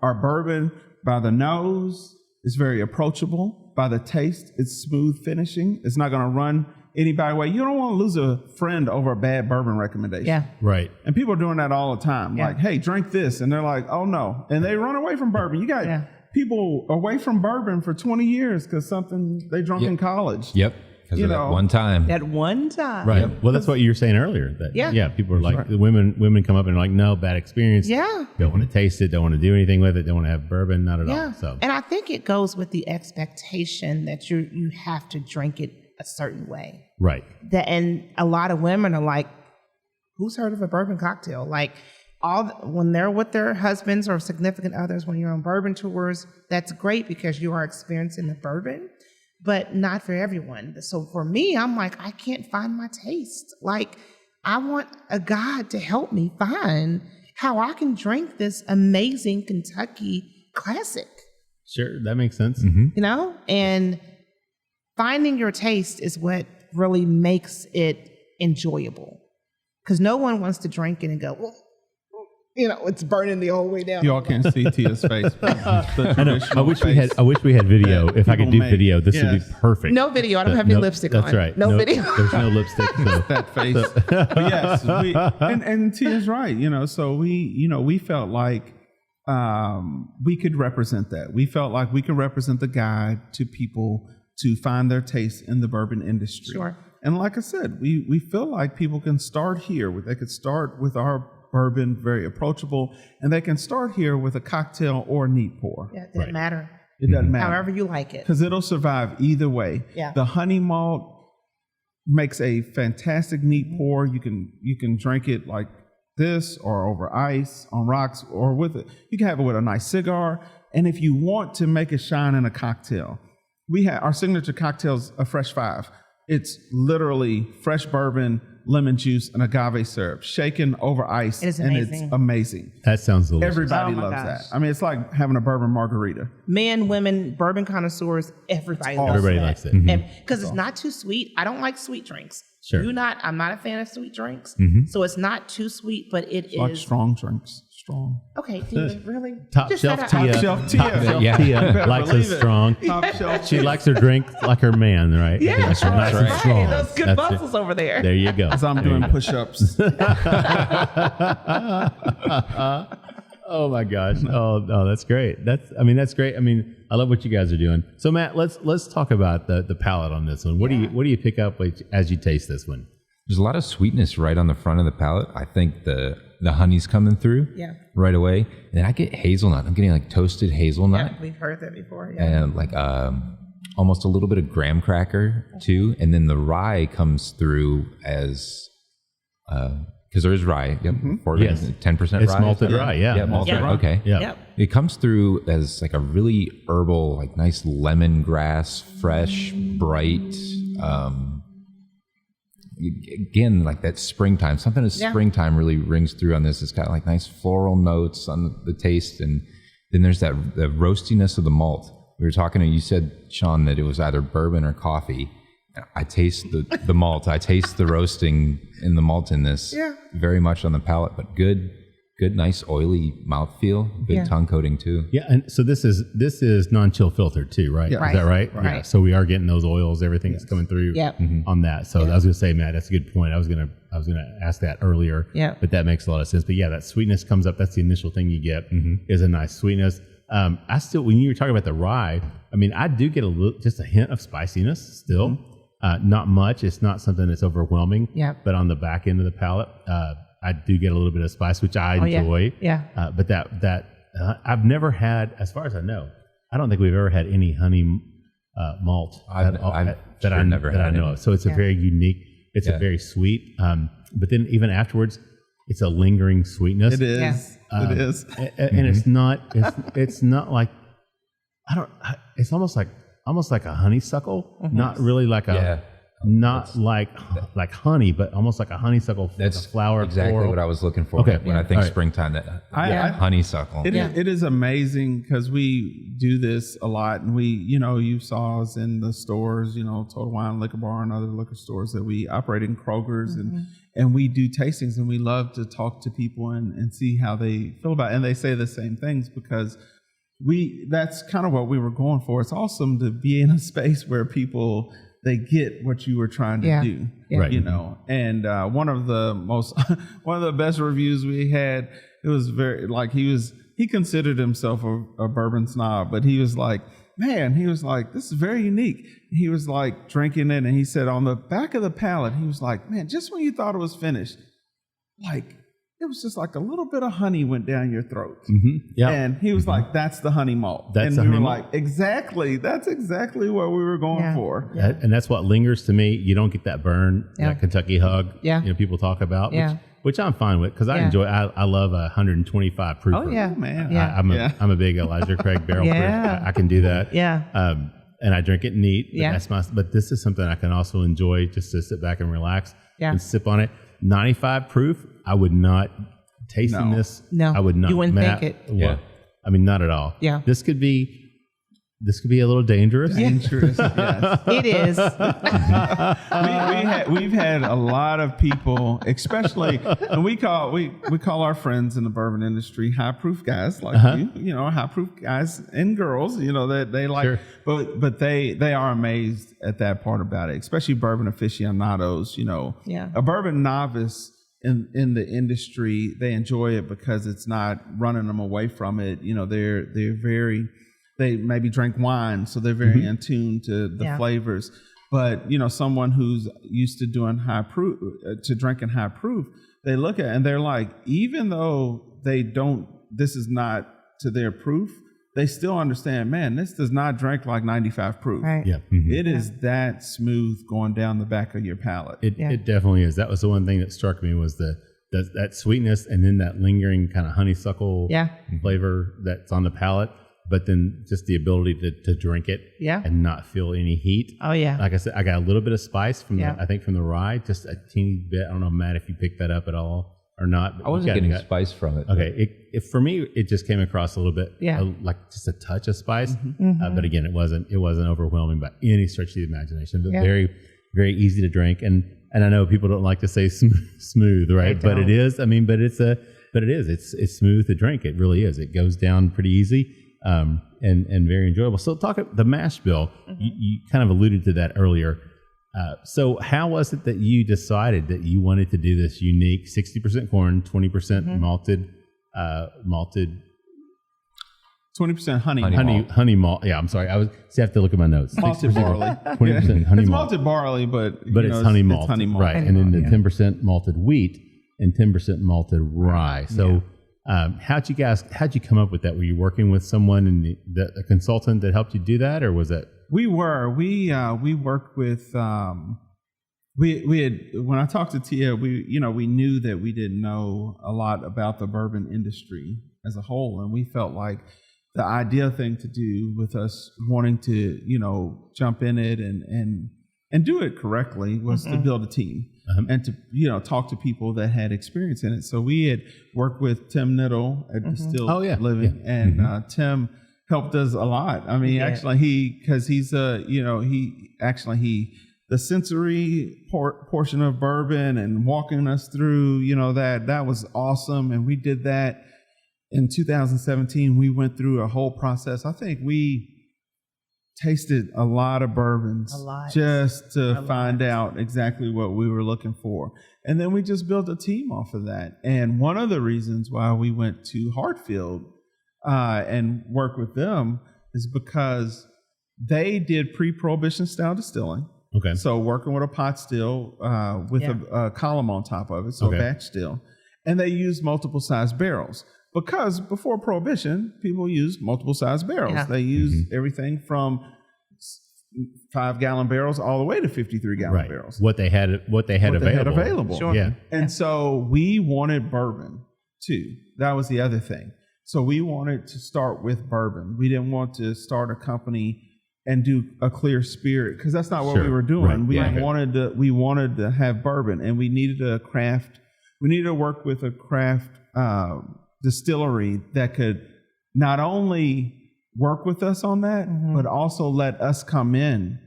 Our bourbon, by the nose, is very approachable. By the taste, it's smooth finishing. It's not going to run anybody away. You don't want to lose a friend over a bad bourbon recommendation. Yeah. Right. And people are doing that all the time. Like, hey, drink this. And they're like, oh, no. And they run away from bourbon. You got people away from bourbon for 20 years because something they drunk in college. Yep. Because of that one time. That one time. Right. Well, that's what you were saying earlier. That people are like, the women come up and are like, no, bad experience. Yeah. Don't want to taste it. Don't want to do anything with it. Don't want to have bourbon. Not at all. So. And I think it goes with the expectation that you have to drink it a certain way. Right. And a lot of women are like, who's heard of a bourbon cocktail? Like, when they're with their husbands or significant others, when you're on bourbon tours, that's great because you are experiencing the bourbon, but not for everyone. So for me, I'm like, I can't find my taste. Like, I want a guide to help me find how I can drink this amazing Kentucky classic. Sure. That makes sense. And finding your taste is what really makes it enjoyable. Because no one wants to drink it and go, well, it's burning the whole way down. Y'all can't see Tia's face. I wish we had video. If I could do video, this would be perfect. No video. I don't have any lipstick on. That's right. No video. There's no lipstick. So. That face. But yes, and Tia's right. So we felt like we could represent that. We felt like we could represent the guide to people to find their taste in the bourbon industry. Sure. And like I said, we feel like people can start here. They could start with our bourbon, very approachable, and they can start here with a cocktail or a neat pour. Yeah, it doesn't matter. It doesn't matter. However you like it. Because it'll survive either way. Yeah. The honey malt makes a fantastic neat pour. You can drink it like this or over ice, on rocks, or with it. You can have it with a nice cigar. And if you want to make it shine in a cocktail, we have our signature cocktails, a Fresh 5. It's literally fresh bourbon, lemon juice, and agave syrup shaken over ice. It is and amazing. it's amazing. That sounds delicious. Everybody Oh my loves gosh. that. It's like having a bourbon margarita. Men, women, bourbon connoisseurs, everybody loves Everybody that. likes it. Because it's not too sweet. I don't like sweet drinks. Sure. I'm not a fan of sweet drinks, Mhm. so it's not too sweet, but it is Like strong drinks. Strong. Okay, Tia, really? Top Just shelf said Tia. Top shelf Tia. Top shelf Yeah. Tia likes us Believe it. strong. Top shelf. She likes her drink like her man, right? Yeah, Nice and right. strong. Those good That's muscles over there. There you go. As I'm There doing you go. push-ups. Oh my gosh! Oh, that's great. That's great. I mean, I love what you guys are doing. So Matt, let's talk about the palate on this one. What do you pick up as you taste this one? There's a lot of sweetness right on the front of the palate. I think the honey's coming through right away. And then I get hazelnut. I'm getting like toasted hazelnut. Yeah, we've heard that before. Yeah. And like almost a little bit of graham cracker too. And then the rye comes through as because there is rye. Yep. Yes. 10% rye. It's malted rye. Yeah. Yeah, malted Yeah. rye. Okay. Yeah. Yep. It comes through as like a really herbal, like nice lemongrass, fresh, bright. Again, like that springtime. Something of springtime really rings through on this. It's got like nice floral notes on the taste, and then there's the roastiness of the malt. We were talking, and you said, Sean, that it was either bourbon or coffee. I taste the malt. I taste the roasting in the malt in this. Yeah. Very much on the palate, but good, nice oily mouthfeel. Good tongue coating too. Yeah, and so this is non-chill filtered too, right? Yeah. Is that right? Right. Yeah. So we are getting those oils, everything that's coming through Yep. on that. So I was going to say, Matt, that's a good point. I was gonna ask that earlier. Yeah. But that makes a lot of sense. But yeah, that sweetness comes up. That's the initial thing you get is a nice sweetness. I still, when you were talking about the rye, I mean, I do get just a hint of spiciness still. Not much. It's not something that's overwhelming. Yeah. But on the back end of the palate, I do get a little bit of spice, which I enjoy. Yeah. But that I've never had, as far as I know, I don't think we've ever had any honey malt I've never had I know any. of. So it's a very unique. It's a very sweet. But then even afterwards, it's a lingering sweetness. It is. It is. And it's not. It's not like it's almost like a honeysuckle. Not really like a. Not like honey, but almost like a honeysuckle. That's flower. exactly floral. what I was looking for Okay. when I think All right. springtime. That I- honeysuckle. It is amazing because we do this a lot, and you saw us in the stores, Total Wine Liquor Bar and other liquor stores that we operate in, Kroger's, and we do tastings, and we love to talk to people and see how they feel about it. And they say the same things because that's kind of what we were going for. It's awesome to be in a space where people, they get what you were trying to do, Right. And one of the best reviews we had, it was very like he considered himself a bourbon snob, but he was like, man, this is very unique. He was like drinking it, and he said on the back of the palate, he was like, man, just when you thought it was finished, like it was just like a little bit of honey went down your throat. Yeah. And he was like, that's the honey malt. That's and the we honey were malt. like, exactly. That's exactly what we were going for. Yeah. And that's what lingers to me. You don't get that burn, that Kentucky hug. Yeah. People talk about, Yeah. which I'm fine with because I enjoy. I love 125 proof. Oh yeah. Man. Yeah. I'm a big Elijah Craig barrel Yeah. proof. I can do that. Yeah. And I drink it neat. But Yeah. But this is something I can also enjoy just to sit back and relax and sip on it. 95 proof. I would not tasting No. this. No. I would not. You wouldn't Matt, think it. what? I mean, not at all. Yeah. This could be a little dangerous. Dangerous. Yes. It is. We've had a lot of people, especially, and we call our friends in the bourbon industry high proof guys like high proof guys and girls, that they like, Sure. but they are amazed at that part about it, especially bourbon aficionados. Yeah. A bourbon novice in the industry, they enjoy it because it's not running them away from it. They maybe drink wine, so they're very in tune to the flavors. But someone who's used to doing drinking high proof, they look at it and they're like, even though this is not to their proof, they still understand, man, this does not drink like 95 proof. Right. Yeah. It is that smooth going down the back of your palate. It definitely is. That was the one thing that struck me was that sweetness and then that lingering kind of honeysuckle flavor that's on the palate. But then just the ability to drink it and not feel any heat. Oh yeah. Like I said, I got a little bit of spice from the rye, just a teeny bit. I don't know, Matt, if you picked that up at all or not. I wasn't getting spice from it. Okay. For me, it just came across a little bit like just a touch of spice. But again, it wasn't overwhelming by any stretch of the imagination, but very, very easy to drink. And and I know people don't like to say smooth, right? But it is. I mean, but it is. It's smooth to drink. It really is. It goes down pretty easy, and very enjoyable. So talk about the mash bill. You kind of alluded to that earlier. So how was it that you decided that you wanted to do this unique 60% corn, 20% malted 20% honey malt. Yeah, I'm sorry. I have to look at my notes. Malted barley. 20% honey it's malt. malted barley, but It's honey malt. It's honey malt. Right. And then the 10% malted wheat and 10% malted rye. So how'd you come up with that? Were you working with someone a consultant that helped you do that, or was that? We worked with we had, when I talked to Tia, we knew that we didn't know a lot about the bourbon industry as a whole, and we felt like the ideal thing to do with us wanting to, jump in it and do it correctly was to build a team and to, talk to people that had experience in it. So we had worked with Tim Niddle at Distilled Living, and Tim helped us a lot. I mean, actually, the sensory portion of bourbon and walking us through, that was awesome. And we did that. In 2017, we went through a whole process. I think we tasted a lot of bourbons just to find out exactly what we were looking for. And then we just built a team off of that. And one of the reasons why we went to Hartfield and worked with them is because they did pre-prohibition style distilling. Okay. So working with a pot still with a column on top of it, so a batch still. And they used multiple size barrels. Because before Prohibition, people used multiple size barrels. Yeah. They used everything from 5-gallon barrels all the way to 53-gallon barrels. What they had available. Sure. Yeah. And so we wanted bourbon too. That was the other thing. So we wanted to start with bourbon. We didn't want to start a company and do a clear spirit, because that's not what we were doing. Right. We wanted to have bourbon, and we needed to work with a craft distillery that could not only work with us on that, but also let us come in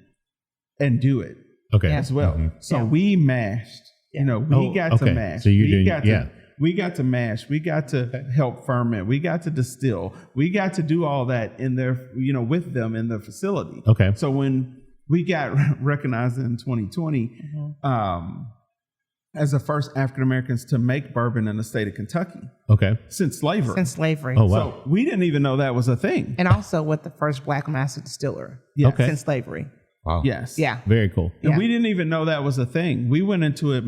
and do it as well. So we mashed, we got to mash. So we got to mash. We got to help ferment. We got to distill. We got to do all that in their, with them in the facility. Okay. So when we got recognized in 2020, as the first African Americans to make bourbon in the state of Kentucky. Okay. Since slavery. Oh, wow. So we didn't even know that was a thing. And also with the first black master distiller since slavery. Wow. Yes. Yeah. Very cool. And we didn't even know that was a thing. We went into it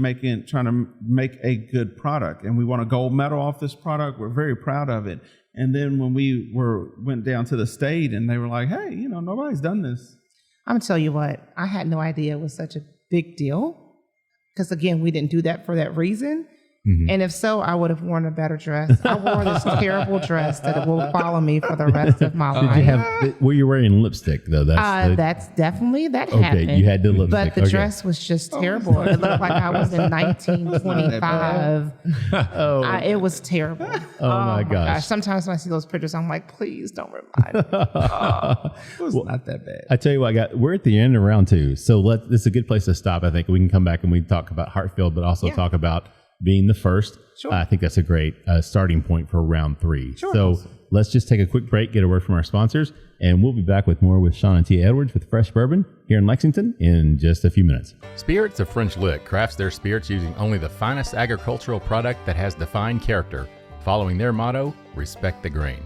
trying to make a good product, and we won a gold medal off this product. We're very proud of it. And then when we went down to the state, and they were like, hey, nobody's done this. I'm going to tell you what, I had no idea it was such a big deal. Because, again, we didn't do that for that reason. And if so, I would have worn a better dress. I wore this terrible dress that will follow me for the rest of my life. Were you wearing lipstick, though? That's definitely, that happened. Okay, you had the lipstick. But the dress was just terrible. It looked like I was in 1925. It was terrible. Oh, my gosh. Sometimes when I see those pictures, I'm like, please don't remind me. It was not that bad. I tell you what, we're at the end of round 2. So this is a good place to stop. I think we can come back and we can talk about Hartfield, but also talk about being the first. Sure. I think that's a great starting point for round 3. Sure. So let's just take a quick break, get a word from our sponsors, and we'll be back with more with Sean and Tia Edwards with Fresh Bourbon here in Lexington in just a few minutes. Spirits of French Lick crafts their spirits using only the finest agricultural product that has defined character, following their motto, respect the grain.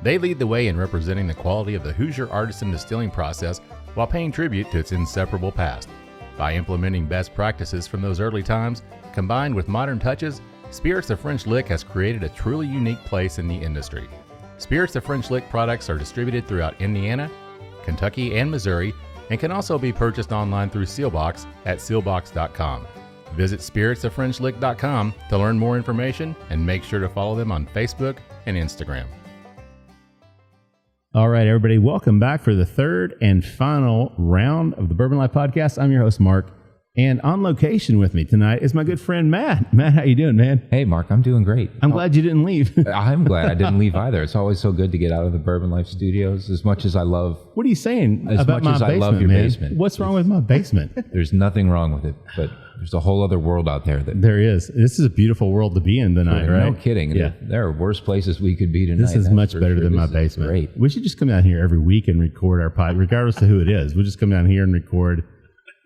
They lead the way in representing the quality of the Hoosier artisan distilling process while paying tribute to its inseparable past. By implementing best practices from those early times, combined with modern touches, Spirits of French Lick has created a truly unique place in the industry. Spirits of French Lick products are distributed throughout Indiana, Kentucky, and Missouri, and can also be purchased online through Sealbox at sealbox.com. Visit spiritsofFrenchlick.com to learn more information, and make sure to follow them on Facebook and Instagram. All right, everybody, welcome back for the third and final round of the Bourbon Life Podcast. I'm your host, Mark, And on location with me tonight is my good friend Matt. Matt, how you doing, man? Hey, Mark, I'm doing great. I'm glad you didn't leave. I'm glad I didn't leave either. It's always so good to get out of the Bourbon Life studios. As much as I love, What are you saying As about much my as I basement, love your man? basement. What's wrong with my basement? there's nothing wrong with it, but there's a whole other world out there that. There is. This is a beautiful world to be in tonight, right? No kidding. Yeah. There are worse places we could be tonight. This is that's much for better sure. than my This is basement. Great. We should just come down here every week and record our pod, regardless of who it is. We'll just come down here and record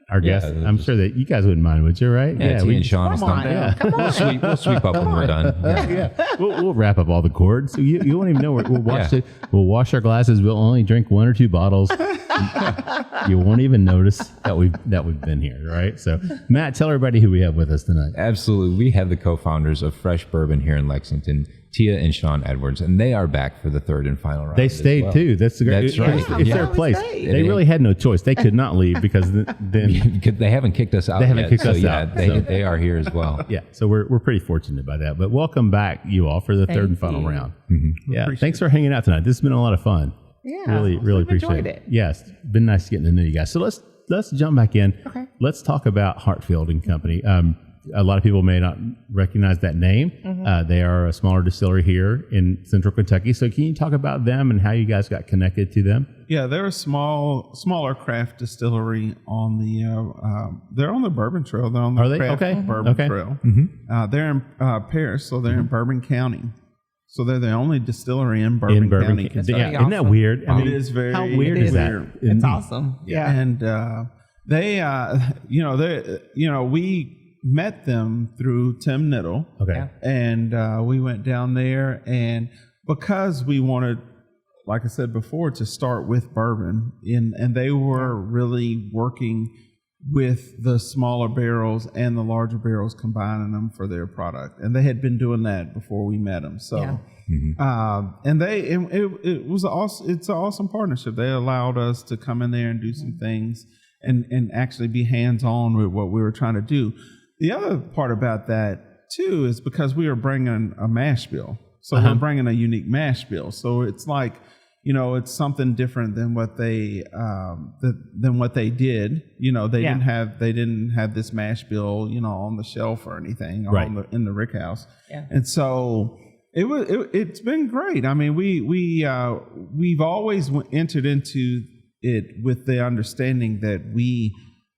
our guests. I'm sure that you guys wouldn't mind, would you? Right? Yeah, T and Sean will Come come on. down. Come on. We'll sweep up when we're done. Yeah. Yeah, we'll wrap up all the cords. So you won't even know. We'll wash it. We'll wash our glasses. We'll only drink 1 or 2 bottles. You won't even notice that we've been here, right? So, Matt, tell everybody who we have with us tonight. Absolutely. We have the co-founders of Fresh Bourbon here in Lexington, Tia and Sean Edwards, and they are back for the third and final round. They as stayed well. too. That's great. That's right. It's Yeah. their place. Stayed. They really had no choice. They could not leave because then They haven't kicked us out They haven't yet, kicked so us yeah, out, They, so. they are here as well. yeah. So we're pretty fortunate by that. But welcome back, you all, for the third and final round. Yeah. Thanks for hanging out tonight. This has been a lot of fun. Yeah, Really we've appreciate enjoyed it. it. Yes, been nice getting to know you guys. So let's jump back in. Okay. Let's talk about Hartfield and Company. A lot of people may not recognize that name. They are a smaller distillery here in Central Kentucky. So can you talk about them and how you guys got connected to them? Yeah, they're a smaller craft distillery on the. They're on the Bourbon Trail. They're on the Are they? craft Okay. Bourbon Okay. Trail. They're in Paris, so they're in Bourbon County. So they're the only distillery in Bourbon County. That's Yeah, pretty isn't that awesome. weird? I mean, It is very. how weird is that? It's awesome. Yeah. And we met them through Tim Niddle. Okay. Yeah. And we went down there, and because we wanted, like I said before, to start with bourbon, and they were really working with the smaller barrels and the larger barrels, combining them for their product, and they had been doing that before we met them. So, and it was awesome. It's an awesome partnership. They allowed us to come in there and do some things, and actually be hands on with what we were trying to do. The other part about that too is because we were bringing a mash bill, so we're bringing a unique mash bill. So it's like, it's something different than what they did. They didn't have this mash bill, on the shelf or anything, Right. in the rick house. Yeah. And so it's been great. I mean, we've always entered into it with the understanding that we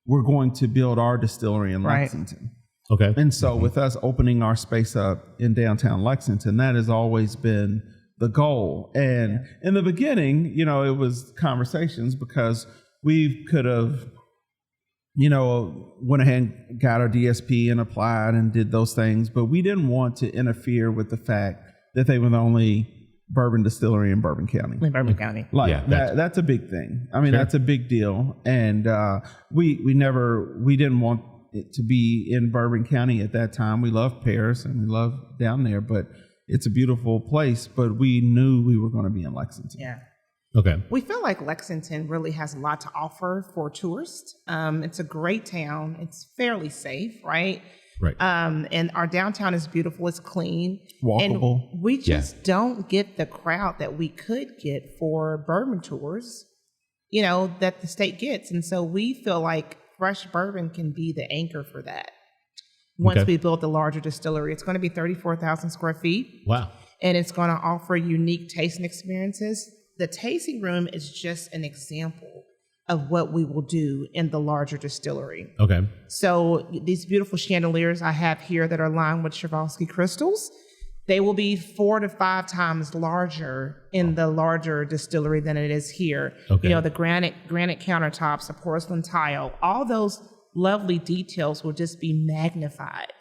were going to build our distillery in Right. Lexington. Okay. And so with us opening our space up in downtown Lexington, that has always been the goal. And in the beginning, it was conversations because we could have, went ahead and got our DSP and applied and did those things, but we didn't want to interfere with the fact that they were the only bourbon distillery in Bourbon County. In Bourbon County. Like Yeah, that's a big thing. I mean, that's a big deal. And we didn't want it to be in Bourbon County at that time. We love Paris and we love down there, but it's a beautiful place. But we knew we were going to be in Lexington. Yeah. Okay. We feel like Lexington really has a lot to offer for tourists. It's a great town. It's fairly safe, right? Right. And our downtown is beautiful. It's clean. Walkable. And we just don't get the crowd that we could get for bourbon tours, that the state gets. And so we feel like Fresh Bourbon can be the anchor for that. Once we build the larger distillery, it's going to be 34,000 square feet. Wow. And it's going to offer unique tasting experiences. The tasting room is just an example of what we will do in the larger distillery. Okay. So these beautiful chandeliers I have here that are lined with Swarovski crystals, they will be 4 to 5 times larger in the larger distillery than it is here. Okay. The granite countertops, the porcelain tile, all those lovely details will just be magnified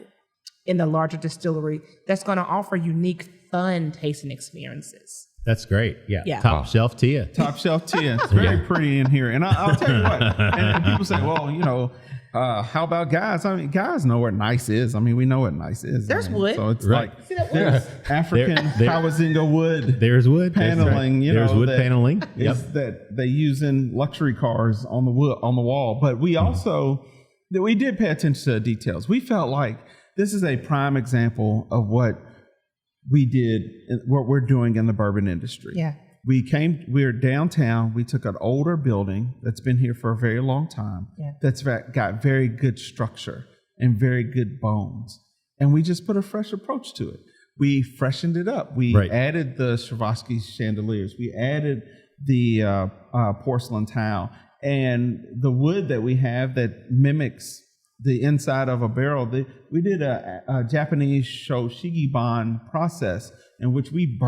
in the larger distillery. That's going to offer unique, fun tasting experiences. That's great. Yeah. Yeah. Top shelf Tia. Top shelf Tia. It's very pretty in here. And I'll tell you what, and people say, well, how about guys? I mean, guys know what nice is. I mean, we know what nice is. There's wood. So it's Right. like See that wood? there's African There- Kawazinga wood. There's wood. That's Paneling, right. There's wood that paneling. Yep. is that they use in luxury cars on the wood on the wall. But we also we did pay attention to the details. We felt like this is a prime example of what we did, what we're doing in the bourbon industry. Yeah. we're downtown. We took an older building that's been here for a very long time. Yeah. That's got very good structure and very good bones. And we just put a fresh approach to it. We freshened it up. We added the Swarovski chandeliers. We added the porcelain tile. And the wood that we have that mimics the inside of a barrel. We did a Japanese Shoshigiban process in which we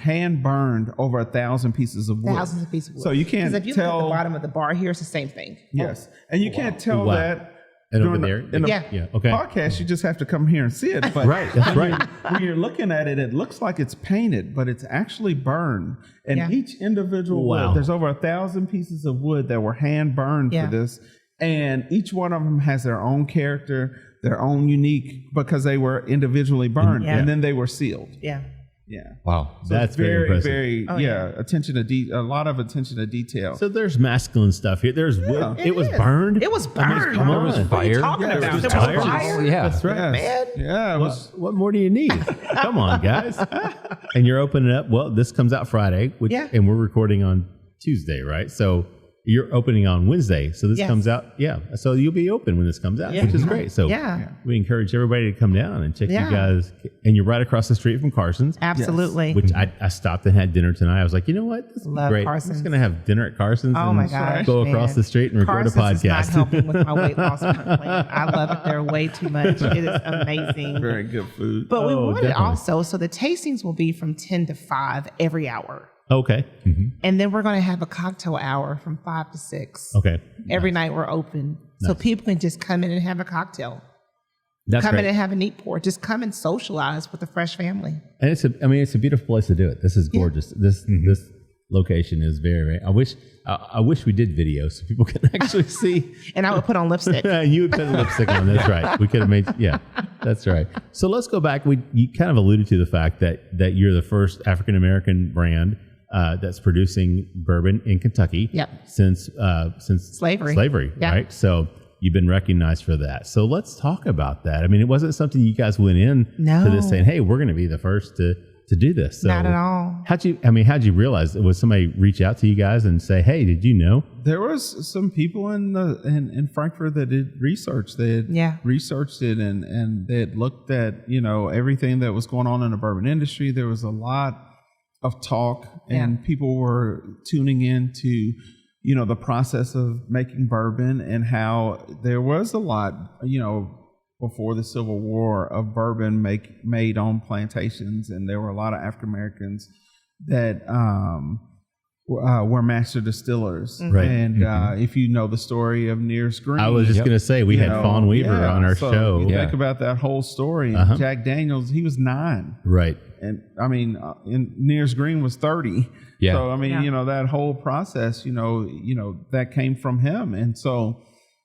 hand burned over 1,000 pieces of wood. Thousands of pieces of wood. So you can't tell. If you look at the bottom of the bar here, it's the same thing. Yes. And you can't tell that. And over there? In the okay. podcast, you just have to come here and see it. But that's right. When you're looking at it, it looks like it's painted, but it's actually burned. And each individual wood, there's over 1,000 pieces of wood that were hand burned for this. And each one of them has their own character, their own unique, because they were individually burned and then they were sealed. Yeah. Yeah. Wow. So That's very impressive. Attention to a lot of attention to detail. So there's masculine stuff here. There's wood. It was burned. It was burned. Come on. There was fire. There was fire. fire. Yeah. That's right. Man. Yeah. It was. What more do you need? Come on, guys. And you're opening up. Well, this comes out Friday, and we're recording on Tuesday, right? So you're opening on Wednesday. So this comes out. Yeah. So you'll be open when this comes out, which is great. So we encourage everybody to come down and check you guys. And you're right across the street from Carson's. Absolutely. Which I stopped and had dinner tonight. I was like, you know what? This is great. Carson's. I'm just going to have dinner at Carson's. Oh my gosh. Go across the street and record Carson's a podcast. is not helping with my weight loss plan. I love it there way too much. It is amazing. Very good food. But we wanted definitely. also, so the tastings will be from 10 to 5 every hour. Okay. Mm-hmm. And then we're going to have a cocktail hour from 5 to 6. Okay. Every night we're open. So people can just come in and have a cocktail. That's come great. in and have a neat pour. Just come and socialize with the Fresh family. And it's a beautiful place to do it. This is gorgeous. This location is very, very. I wish we did video so people can actually see. And I would put on lipstick. You would put lipstick on. That's right. We could have made. Yeah, that's right. So let's go back. You kind of alluded to the fact that you're the first African American brand that's producing bourbon in Kentucky. Yep. Since Slavery. Yep. Right? So you've been recognized for that. So let's talk about that. I mean, it wasn't something you guys went in to this saying, hey, we're going to be the first to do this. So not at all. How'd you realize? Was somebody reach out to you guys and say, hey, did you know? There was some people in Frankfurt that did research. They had researched it and they had looked at, everything that was going on in the bourbon industry. There was a lot of talk and people were tuning into, the process of making bourbon and how there was a lot, before the Civil War of bourbon made on plantations. And there were a lot of African Americans that were master distillers. Right. And if you know the story of Nears Green. I was just going to say, we had Fawn Weaver on our show. You think about that whole story. And Jack Daniels, he was 9. Right. And and Nears Green was 30. Yeah. So, that whole process, that came from him. And so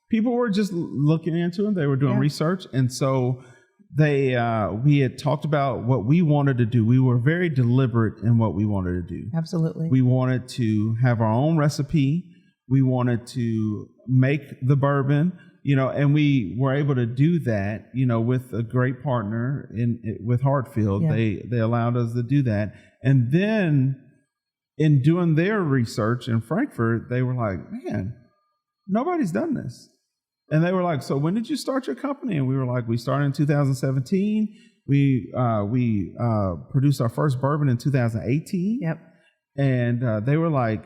people were just looking into it. They were doing research. And so we had talked about what we wanted to do. We were very deliberate in what we wanted to do. Absolutely. We wanted to have our own recipe. We wanted to make the bourbon, and we were able to do that, with a great partner with Hartfield. Yeah. They allowed us to do that. And then in doing their research in Frankfurt, they were like, man, nobody's done this. And they were like, so when did you start your company? And we were like, we started in 2017. We produced our first bourbon in 2018. Yep. And they were like,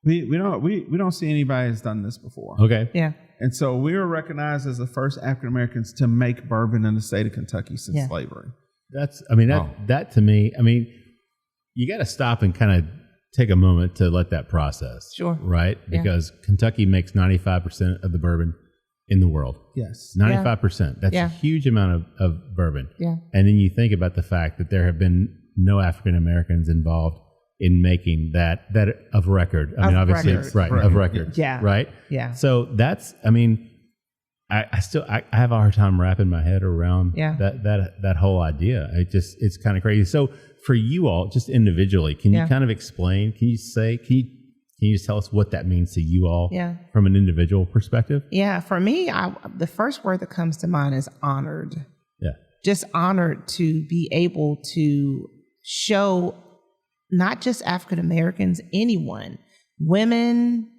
we don't see anybody that's done this before. Okay. Yeah. And so we were recognized as the first African Americans to make bourbon in the state of Kentucky since slavery. That to me, you got to stop and kind of take a moment to let that process. Sure. Right? Because Kentucky makes 95% of the bourbon in the world. Yes. 95%. That's a huge amount of bourbon. Yeah. And then you think about the fact that there have been no African Americans involved in making that of record. Obviously, record. Right, of record. Yeah. Right? Yeah. So that's, I have a hard time wrapping my head around that whole idea. It's kind of crazy. So for you all, just individually, can you kind of explain, can you just tell us what that means to you all from an individual perspective? Yeah. For me, the first word that comes to mind is honored. Yeah. Just honored to be able to show not just African Americans, anyone, women,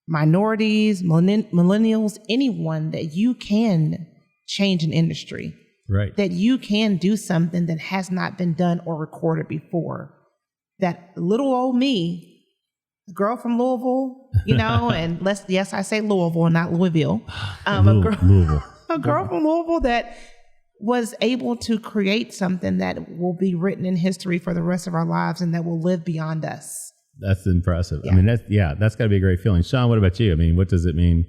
minorities, millennials, anyone, that you can change an industry. Right. That you can do something that has not been done or recorded before. That little old me, a girl from Louisville, and yes, I say Louisville, not Louisville. Louisville. A girl from Louisville that was able to create something that will be written in history for the rest of our lives and that will live beyond us. That's impressive. Yeah. I mean, that's got to be a great feeling. Sean, what about you? I mean, what does it mean?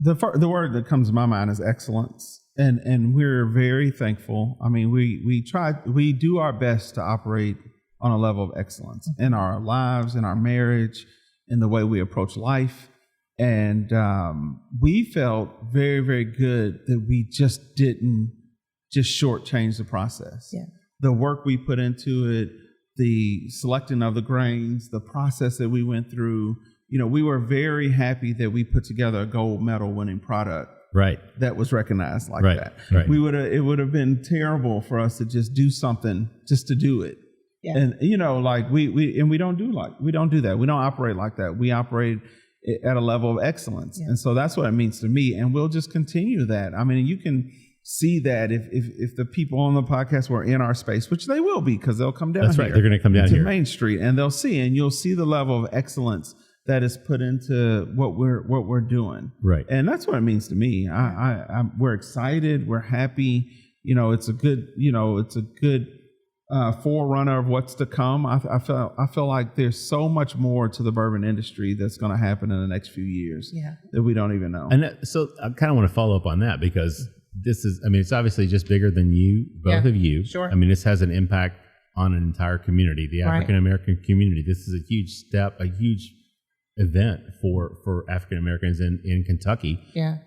The word that comes to my mind is excellence. And we're very thankful. I mean, we do our best to operate on a level of excellence in our lives, in our marriage, in the way we approach life. And we felt very, very good that we just didn't shortchange the process. Yeah. The work we put into it, the selecting of the grains, the process that we went through, we were very happy that we put together a gold medal winning product. Right. That was recognized like Right. that. Right. It would have been terrible for us to just do something just to do it. Yeah. And we don't do that. We don't operate like that. We operate at a level of excellence. Yeah. And so that's what it means to me. And we'll just continue that. I mean, you can see that if the people on the podcast were in our space, which they will be, because they'll come down That's here. right. They're going to come down to here. Main Street, and they'll see, and you'll see the level of excellence that is put into what we're doing. Right. And that's what it means to me. We're excited. We're happy. It's a good forerunner of what's to come. I feel like there's so much more to the bourbon industry that's going to happen in the next few years that we don't even know. And so I kind of want to follow up on that, because it's obviously just bigger than you, both of you. Sure. I mean, this has an impact on an entire community, the African American community. This is a huge step, a huge event for African Americans in Kentucky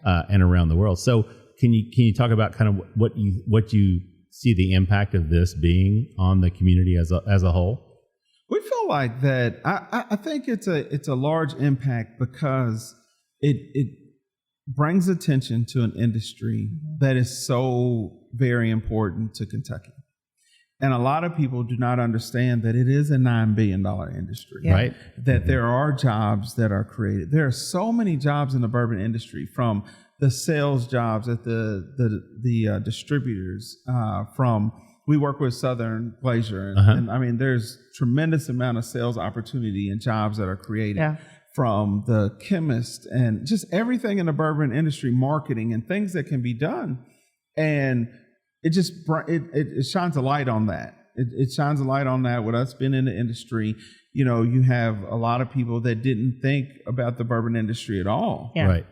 and around the world. So can you talk about kind of what you see the impact of this being on the community as a whole? We feel like that. I think it's a large impact because it brings attention to an industry that is so very important to Kentucky. And a lot of people do not understand that it is a $9 billion industry, right? That there are jobs that are created. There are so many jobs in the bourbon industry, from the sales jobs at the distributors, we work with Southern Glacier, and I mean, there's tremendous amount of sales opportunity and jobs that are created from the chemist and just everything in the bourbon industry, marketing and things that can be done. And it just it shines a light on that. It shines a light on that with us being in the industry. You have a lot of people that didn't think about the bourbon industry at all. Yeah. Right.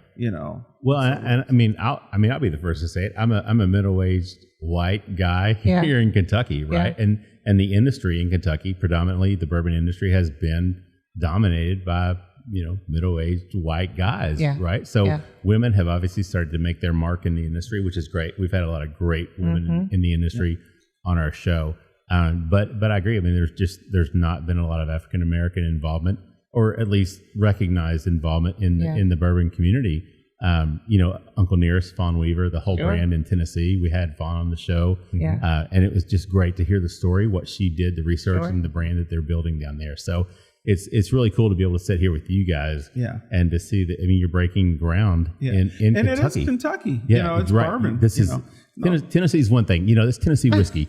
Well, I'll be the first to say it. I'm a middle-aged white guy here in Kentucky, right? Yeah. And the industry in Kentucky, predominantly the bourbon industry, has been dominated by middle-aged white guys, right? So women have obviously started to make their mark in the industry, which is great. We've had a lot of great women in the industry on our show, but I agree. I mean, there's not been a lot of African American involvement, or at least recognized involvement in the bourbon community. Uncle Nearest, Fawn Weaver, the whole brand in Tennessee. We had Fawn on the show, and it was just great to hear the story, what she did, the research, and the brand that they're building down there. So it's really cool to be able to sit here with you guys, and to see that. I mean, you're breaking ground in Kentucky. And it is Kentucky. It's right. bourbon. This is Tennessee's one thing. This Tennessee whiskey.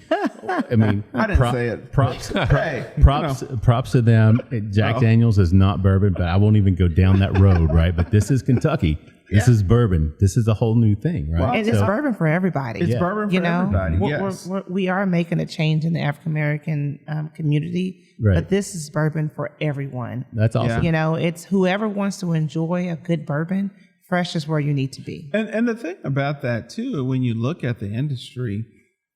I mean, I didn't say it. Props Hey, props to them. Jack Daniels is not bourbon, but I won't even go down that road, right? But this is Kentucky. This is bourbon. This is a whole new thing, right? Well, and it's bourbon for everybody. It's bourbon for everybody. We are making a change in the African American community, but this is bourbon for everyone. That's awesome. It's whoever wants to enjoy a good bourbon. Fresh is where you need to be. And the thing about that too, when you look at the industry,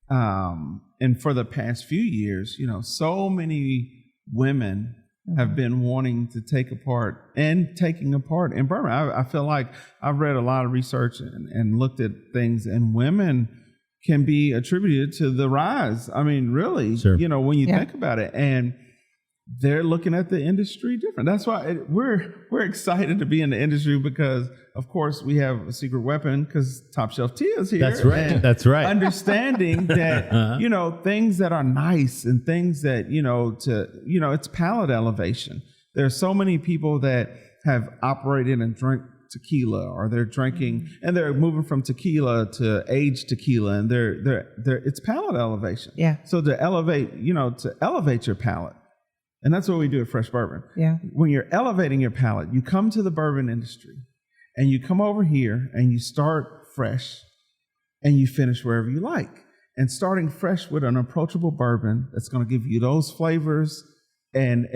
and for the past few years, so many women have been wanting to taking part in bourbon. I feel like I've read a lot of research and looked at things, and women can be attributed to the rise. I mean, really, sure. When you think about it. And they're looking at the industry different. That's why we're excited to be in the industry because, of course, we have a secret weapon because Top Shelf Tea is here. That's right. And That's right. Understanding that, things that are nice and things that, it's palate elevation. There's so many people that have operated and drink tequila, or they're drinking and they're moving from tequila to aged tequila, and they're it's palate elevation. Yeah. So to elevate your palate. And that's what we do at Fresh Bourbon. Yeah. When you're elevating your palate, you come to the bourbon industry and you come over here and you start fresh and you finish wherever you like. And starting fresh with an approachable bourbon that's going to give you those flavors and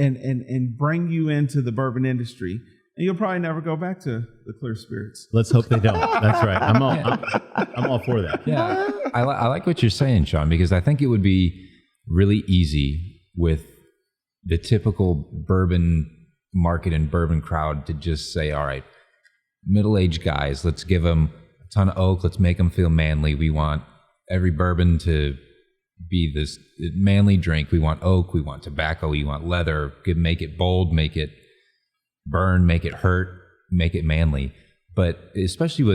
bring you into the bourbon industry. And you'll probably never go back to the clear spirits. Let's hope they don't. That's right. I'm all for that. Yeah, I like what you're saying, Sean, because I think it would be really easy with the typical bourbon market and bourbon crowd to just say, all right, middle-aged guys, let's give them a ton of oak, let's make them feel manly. We want every bourbon to be this manly drink. We want oak, we want tobacco, we want leather, make it bold, make it burn, make it hurt, make it manly. But especially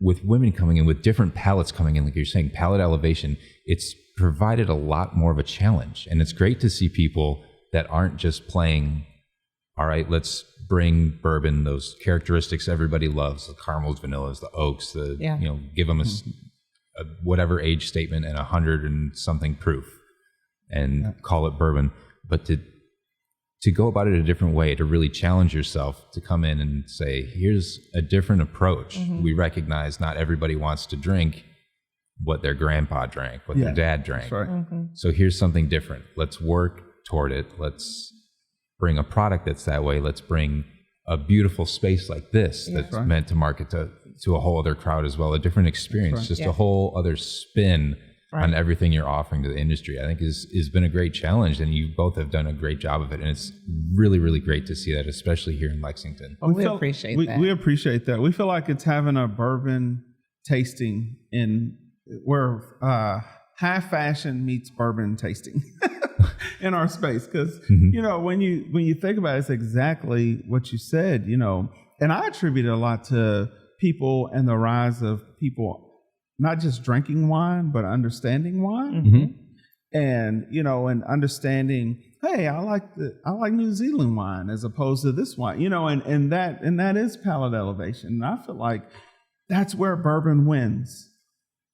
with women coming in, with different palates coming in, like you're saying, palate elevation, it's provided a lot more of a challenge. And it's great to see people that aren't just playing, all right, let's bring bourbon, those characteristics everybody loves, the caramels, vanillas, the oaks, give them a whatever age statement and 100 and something proof and call it bourbon. But to go about it a different way, to really challenge yourself, to come in and say, here's a different approach. We recognize not everybody wants to drink what their grandpa drank, what their dad drank. That's right. So here's something different. Let's work toward it. Let's bring a product that's that way. Let's bring a beautiful space like this that's meant to market to a whole other crowd as well, a different experience, just a whole other spin on everything you're offering to the industry. I think has been a great challenge, and you both have done a great job of it. And it's really, really great to see that, especially here in Lexington. Well, we appreciate that. We appreciate that. We feel like it's having a bourbon tasting where high fashion meets bourbon tasting in our space. Because, when you think about it, it's exactly what you said, and I attribute it a lot to people and the rise of people not just drinking wine, but understanding wine. And, and understanding, hey, I like New Zealand wine as opposed to this wine, and that is palate elevation. And I feel like that's where bourbon wins.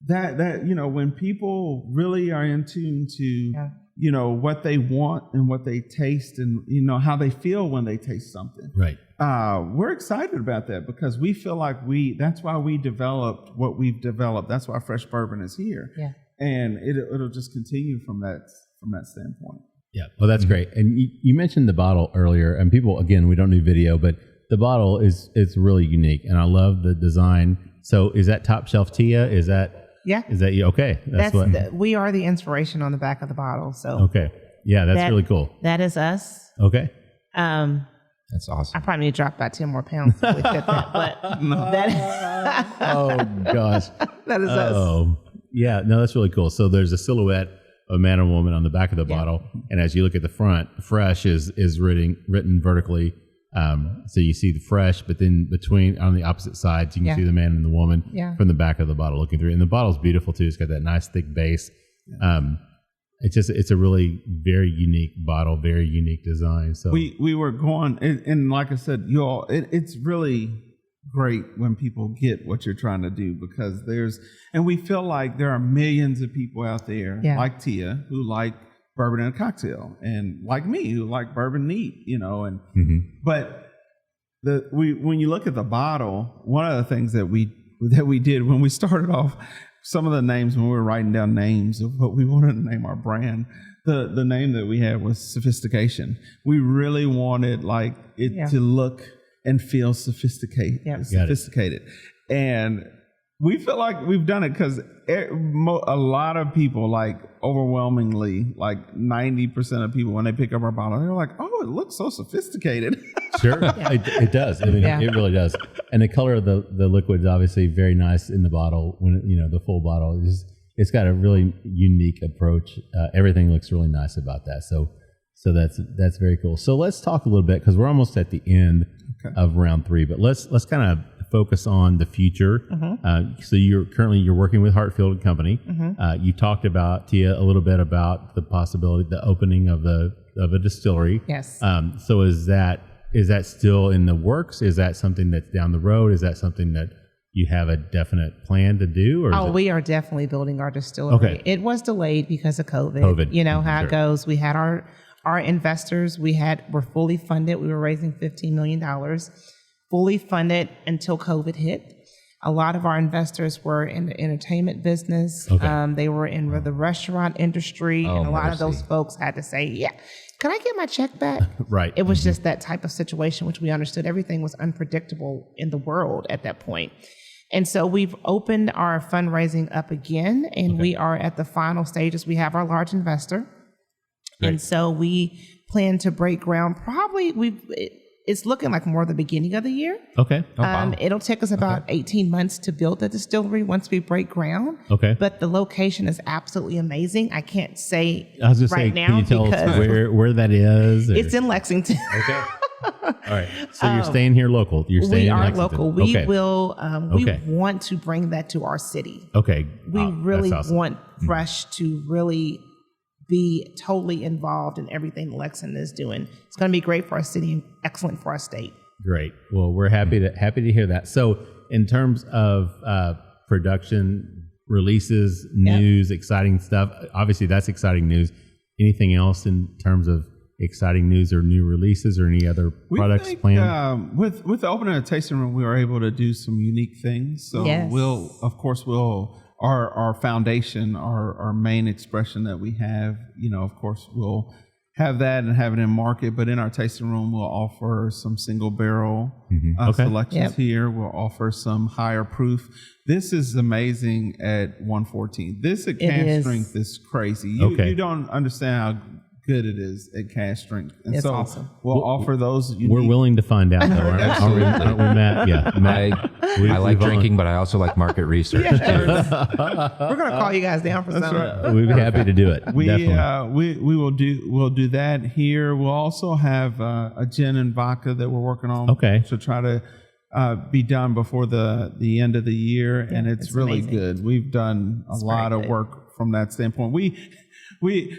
That when people really are in tune to what they want and what they taste and how they feel when they taste something, right? We're excited about that because we feel like that's why we developed what we've developed. That's why Fresh Bourbon is here, and it'll just continue from that standpoint. Yeah, well, that's great. And you mentioned the bottle earlier, and people, again, we don't do video, but the bottle it's really unique, and I love the design. So is that Top Shelf Tia? Is that you? Okay. We are the inspiration on the back of the bottle. So okay. Yeah, that's really cool. That is us. Okay. That's awesome. I probably need to drop about 10 more pounds if we fit that, but oh gosh. That is us. Oh, yeah. No, that's really cool. So there's a silhouette of a man and woman on the back of the bottle, and as you look at the front, Fresh is written vertically. So you see the Fresh, but then on the opposite sides, you can see the man and the woman from the back of the bottle looking through. And the bottle's beautiful too. It's got that nice thick base. It's a really very unique bottle, very unique design. So we were going, and like I said, you all, it's really great when people get what you're trying to do because we feel like there are millions of people out there like Tia who like bourbon in a cocktail, and like me, who like bourbon neat, but when you look at the bottle, one of the things that we did when we started off, some of the names, when we were writing down names of what we wanted to name our brand, the name that we had was Sophistication. We really wanted to look and feel sophisticated. And we feel like we've done it because a lot of people, like overwhelmingly, like 90% of people, when they pick up our bottle, they're like, "Oh, it looks so sophisticated." Sure, it does. I mean, it really does. And the color of the liquid is obviously very nice in the bottle. When the full bottle it's got a really unique approach. Everything looks really nice about that. So So that's very cool. So let's talk a little bit because we're almost at the end of round 3, but let's kind of focus on the future. So you're working with Hartfield and Company. You talked about, Tia, a little bit about the possibility, the opening of a distillery. Yes. So is that still in the works? Is that something that's down the road? Is that something that you have a definite plan to do? Or we are definitely building our distillery. Okay. It was delayed because of COVID. You know how it goes. We had our investors. We're fully funded. We were raising $15 million, fully funded until COVID hit. A lot of our investors were in the entertainment business. They were in the restaurant industry. And a lot of those folks had to say, yeah, can I get my check back? Right. It was just that type of situation, which we understood everything was unpredictable in the world at that point. And so we've opened our fundraising up again, and we are at the final stages. We have our large investor. Great. And so we plan to break ground probably, it's looking like more the beginning of the year. Okay. It'll take us about 18 months to build the distillery once we break ground. Okay. But the location is absolutely amazing. I can't say I was just right saying, now can you tell us where that is? It's in Lexington. Okay. All right. So you're staying here local. You're staying in Lexington. Local. We will. We want to bring that to our city. Okay. We really want Fresh to really be totally involved in everything Lexington is doing. It's going to be great for our city and excellent for our state. Great. Well, we're happy to hear that. So, in terms of production, releases, news, exciting stuff. Obviously, that's exciting news. Anything else in terms of exciting news or new releases or any other products planned? With the opening of the tasting room, we were able to do some unique things. So we'll our foundation, our main expression that we have, of course, we'll have that and have it in market. But in our tasting room, we'll offer some single barrel selections here. We'll offer some higher proof. This is amazing at 114. This at cask strength is crazy. You don't understand how good it is at cask strength. And it's so awesome. We'll offer those. We're willing to find out, though. Aren't we, Matt? Yeah. Matt, I like drinking, but I also like market research. We're going to call you guys down for something. Right. We'd be happy to do it. We'll do that here. We'll also have a gin and vodka that we're working on. Okay. To try to be done before the end of the year, and it's really amazing. Good. We've done a lot of work from that standpoint. We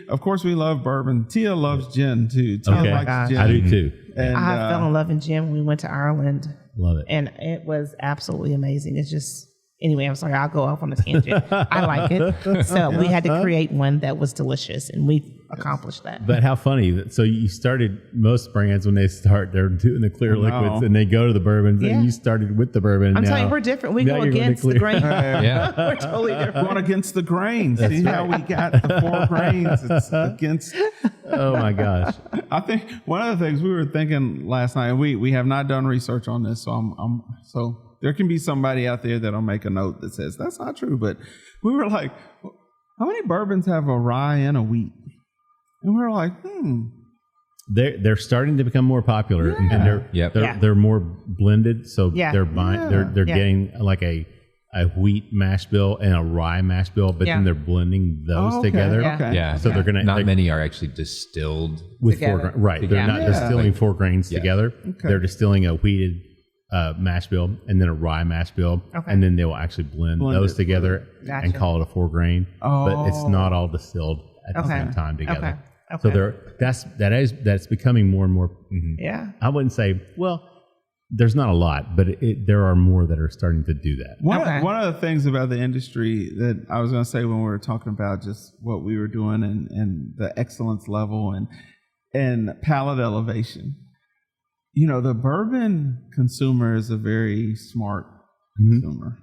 of course we love bourbon. Tia loves gin too. Tia likes gin. I do too. And I fell in love in gin when we went to Ireland. Love it. And it was absolutely amazing. It's just, anyway, I'm sorry, I'll go off on a tangent. I like it. So we had to create one that was delicious, and we accomplished that. But how funny. So you started, most brands, when they start, they're doing the clear liquids, and they go to the bourbons, and you started with the bourbon. I'm telling you, we're different. We go against the grain. Yeah. We're totally different. Going against the grain. See how we got the 4 grains? It's against. Oh my gosh. I think one of the things we were thinking last night, and we have not done research on this, so there can be somebody out there that'll make a note that says that's not true. But we were like, how many bourbons have a rye and a wheat? And we were like, They're starting to become more popular, and they're more blended. So they're getting like a wheat mash bill and a rye mash bill, but then they're blending those together. So they're gonna many are actually distilled with together. 4 grains. Right, they're not distilling 4 grains together. Okay. They're distilling a wheated mash bill and then a rye mash bill, and then they will actually blend those together and call it a 4 grain. But it's not all distilled at the same time together. So that's becoming more and more. Yeah, I wouldn't say, well, there's not a lot, but there are more that are starting to do that. One of the things about the industry that I was going to say when we were talking about just what we were doing and the excellence level and palate elevation. The bourbon consumer is a very smart consumer.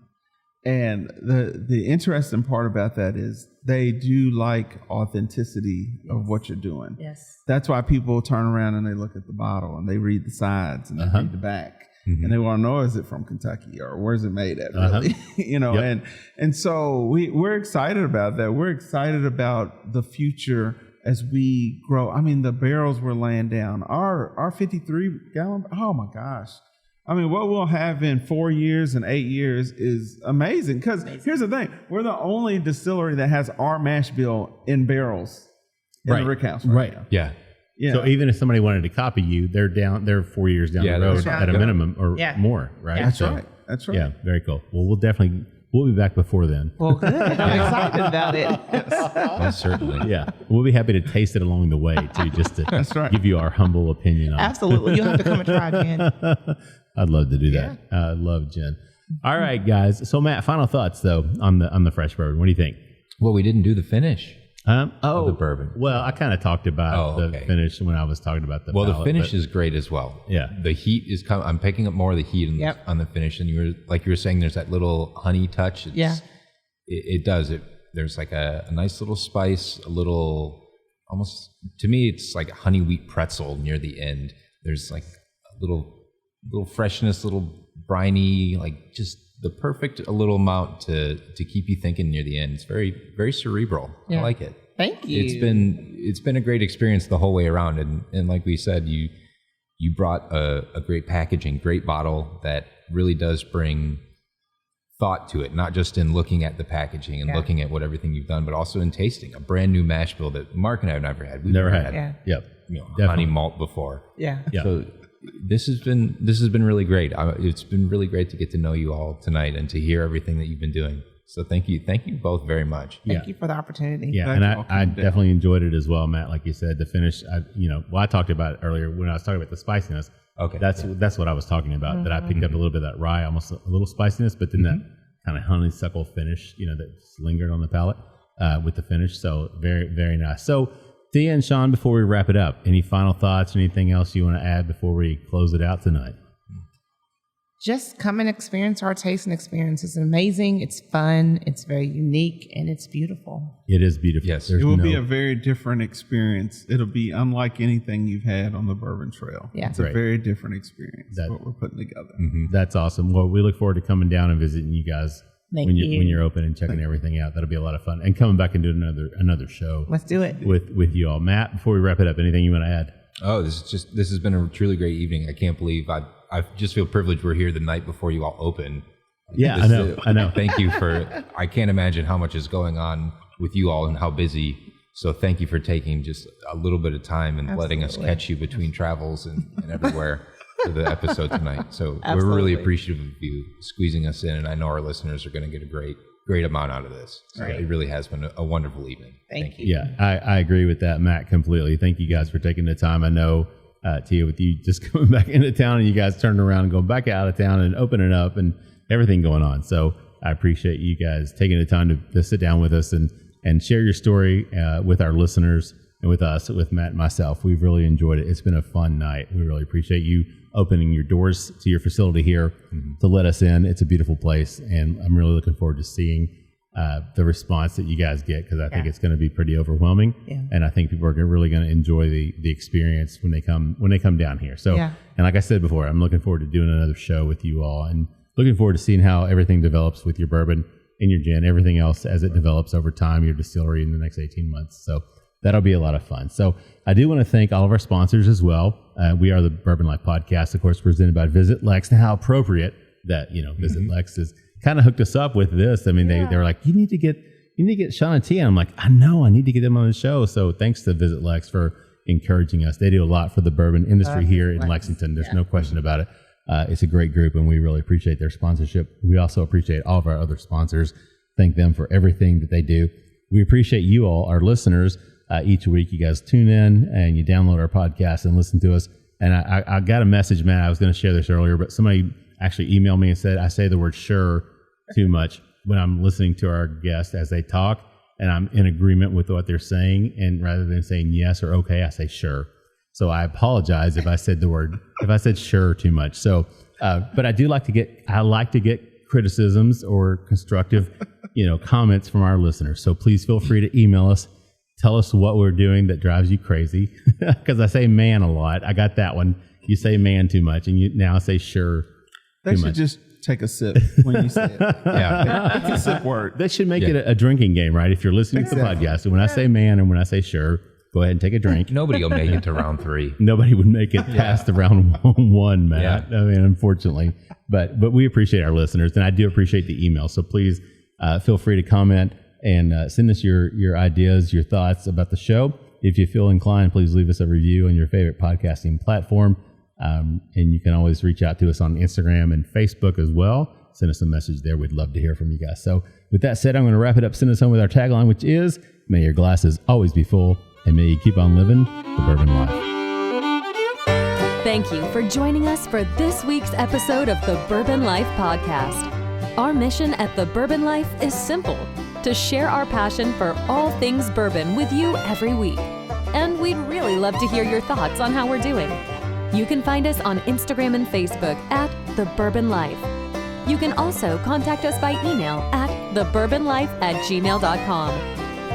And the interesting part about that is they do like authenticity of what you're doing. Yes. That's why people turn around and they look at the bottle and they read the sides and they read the back. And they want to know, is it from Kentucky or where's it made at, really? And so we're excited about that. We're excited about the future as we grow. I mean, the barrels we're laying down, our 53 gallon, oh my gosh. I mean, what we'll have in 4 years and 8 years is amazing. Because here's the thing. We're the only distillery that has our mash bill in barrels in the rick house right now. Yeah. Yeah. So even if somebody wanted to copy you, they're 4 years down the road that's right. at a Yeah. minimum or Yeah. more, right? Yeah. That's So, right. That's right. Yeah, very cool. Well, we'll be back before then. Well, good. I'm excited about it. Most certainly. Yeah, we'll be happy to taste it along the way too, just to That's right. give you our humble opinion on it. Absolutely. You'll have to come and try again. I'd love to do that. I love gin. All right, guys. So Matt, final thoughts though on the fresh bourbon. What do you think? Well, we didn't do the finish. Of the bourbon. Well, I kind of talked about the finish when I was talking about the Well, palate, the finish but- is great as well. Yeah. The heat is coming. I'm picking up more of the heat on the finish. And you were saying, there's that little honey touch. It does. There's like a nice little spice, a little, almost, to me, it's like a honey wheat pretzel near the end. There's like a little freshness, little briny, like just the perfect little amount to keep you thinking near the end. It's very, very cerebral. I like it. Thank you. It's been a great experience the whole way around. And like we said, you brought a great packaging, great bottle that really does bring thought to it, not just in looking at the packaging and looking at everything you've done, but also in tasting a brand new mash bill that Mark and I have never had. We've never had. Yep. Honey malt before. Yeah. So this has been really great. It's been really great to get to know you all tonight and to hear everying that you've been doing. So thank you both very much. Thank you for the opportunity. Yeah, Glad and you all I came down. definitely enjoyed it as well, Matt. Like you said, the finish. I talked about it earlier when I was talking about the spiciness. Okay, that's what I was talking about. That I picked up a little bit of that rye, almost a little spiciness, but then that kind of honeysuckle finish, that just lingered on the palate with the finish. So very, very nice. So Thea and Sean, before we wrap it up, any final thoughts? Anything else you want to add before we close it out tonight? Just come and experience our tasting experience. It's amazing. It's fun. It's very unique, and it's beautiful. It is beautiful. Yes. There's It will be a very different experience. It'll be unlike anything you've had on the Bourbon Trail. Yeah. It's a Great. very different experience, what we're putting together. That's awesome. Well, we look forward to coming down and visiting you guys Thank when you. when you're open and checking everything out. That'll be a lot of fun, and coming back and doing another show Let's do it. with you all. Matt, before we wrap it up, anything you want to add? Oh, this has been a truly great evening. I can't believe I just feel privileged we're here the night before you all open. Yeah, This I know. Thank you I can't imagine how much is going on with you all and how busy. So thank you for taking just a little bit of time and letting us catch you between travels and everywhere for the episode tonight. So we're really appreciative of you squeezing us in. And I know our listeners are going to get a great amount out of this. So it really has been a wonderful evening. Thank you. Yeah, I agree with that, Matt, completely. Thank you guys for taking the time. I know, Tia, with you just coming back into town and you guys turning around and going back out of town and opening up and everything going on. So I appreciate you guys taking the time to sit down with us and share your story with our listeners and with us, with Matt and myself. We've really enjoyed it. It's been a fun night. We really appreciate you opening your doors to your facility here to let us in. It's a beautiful place, and I'm really looking forward to seeing the response that you guys get, because I think it's going to be pretty overwhelming, and I think people are really going to enjoy the experience when they come down here. So, and like I said before, I'm looking forward to doing another show with you all, and looking forward to seeing how everything develops with your bourbon and your gin, everything else as it develops over time, your distillery in the next 18 months. So that'll be a lot of fun. So I do want to thank all of our sponsors as well. We are the Bourbon Life Podcast, of course, presented by VisitLEX. And how appropriate that, VisitLEX is kind of hooked us up with this. I mean, they were like, you need to get Sean and Tia. And I'm like, I know, I need to get them on the show. So thanks to VisitLEX for encouraging us. They do a lot for the bourbon industry here in Lexington. There's no question about it. It's a great group, and we really appreciate their sponsorship. We also appreciate all of our other sponsors. Thank them for everything that they do. We appreciate you all, our listeners. Each week, you guys tune in and you download our podcast and listen to us. And I got a message, man. I was going to share this earlier, but somebody actually emailed me and said I say the word sure too much when I'm listening to our guests as they talk, and I'm in agreement with what they're saying. And rather than saying yes or okay, I say sure. So I apologize if I said sure too much. So, but I like to get criticisms or constructive, comments from our listeners. So please feel free to email us. Tell us what we're doing that drives you crazy. Because I say man a lot. I got that one. You say man too much, and you now say sure They too should much. just take a sip when you say it. It's a sip word. That should make it a drinking game, right? If you're listening to the podcast, and when I say man and when I say sure, go ahead and take a drink. Nobody will make it to round 3. Nobody would make it past the round one, Matt. Yeah. I mean, unfortunately. But we appreciate our listeners, and I do appreciate the email. So please feel free to comment and send us your ideas, your thoughts about the show. if you feel inclined, please leave us a review on your favorite podcasting platform. And you can always reach out to us on Instagram and Facebook as well. Send us a message there. We'd love to hear from you guys. So with that said, I'm going to wrap it up. Send us home with our tagline, which is, may your glasses always be full, and may you keep on living the bourbon life. Thank you for joining us for this week's episode of the Bourbon Life Podcast. Our mission at the Bourbon Life is simple: to share our passion for all things bourbon with you every week. And we'd really love to hear your thoughts on how we're doing. You can find us on Instagram and Facebook at The Bourbon Life. You can also contact us by email at thebourbonlife@gmail.com.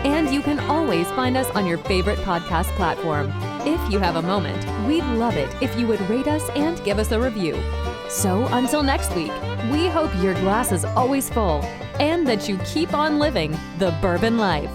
And you can always find us on your favorite podcast platform. If you have a moment, we'd love it if you would rate us and give us a review. So until next week, we hope your glass is always full and that you keep on living the bourbon life.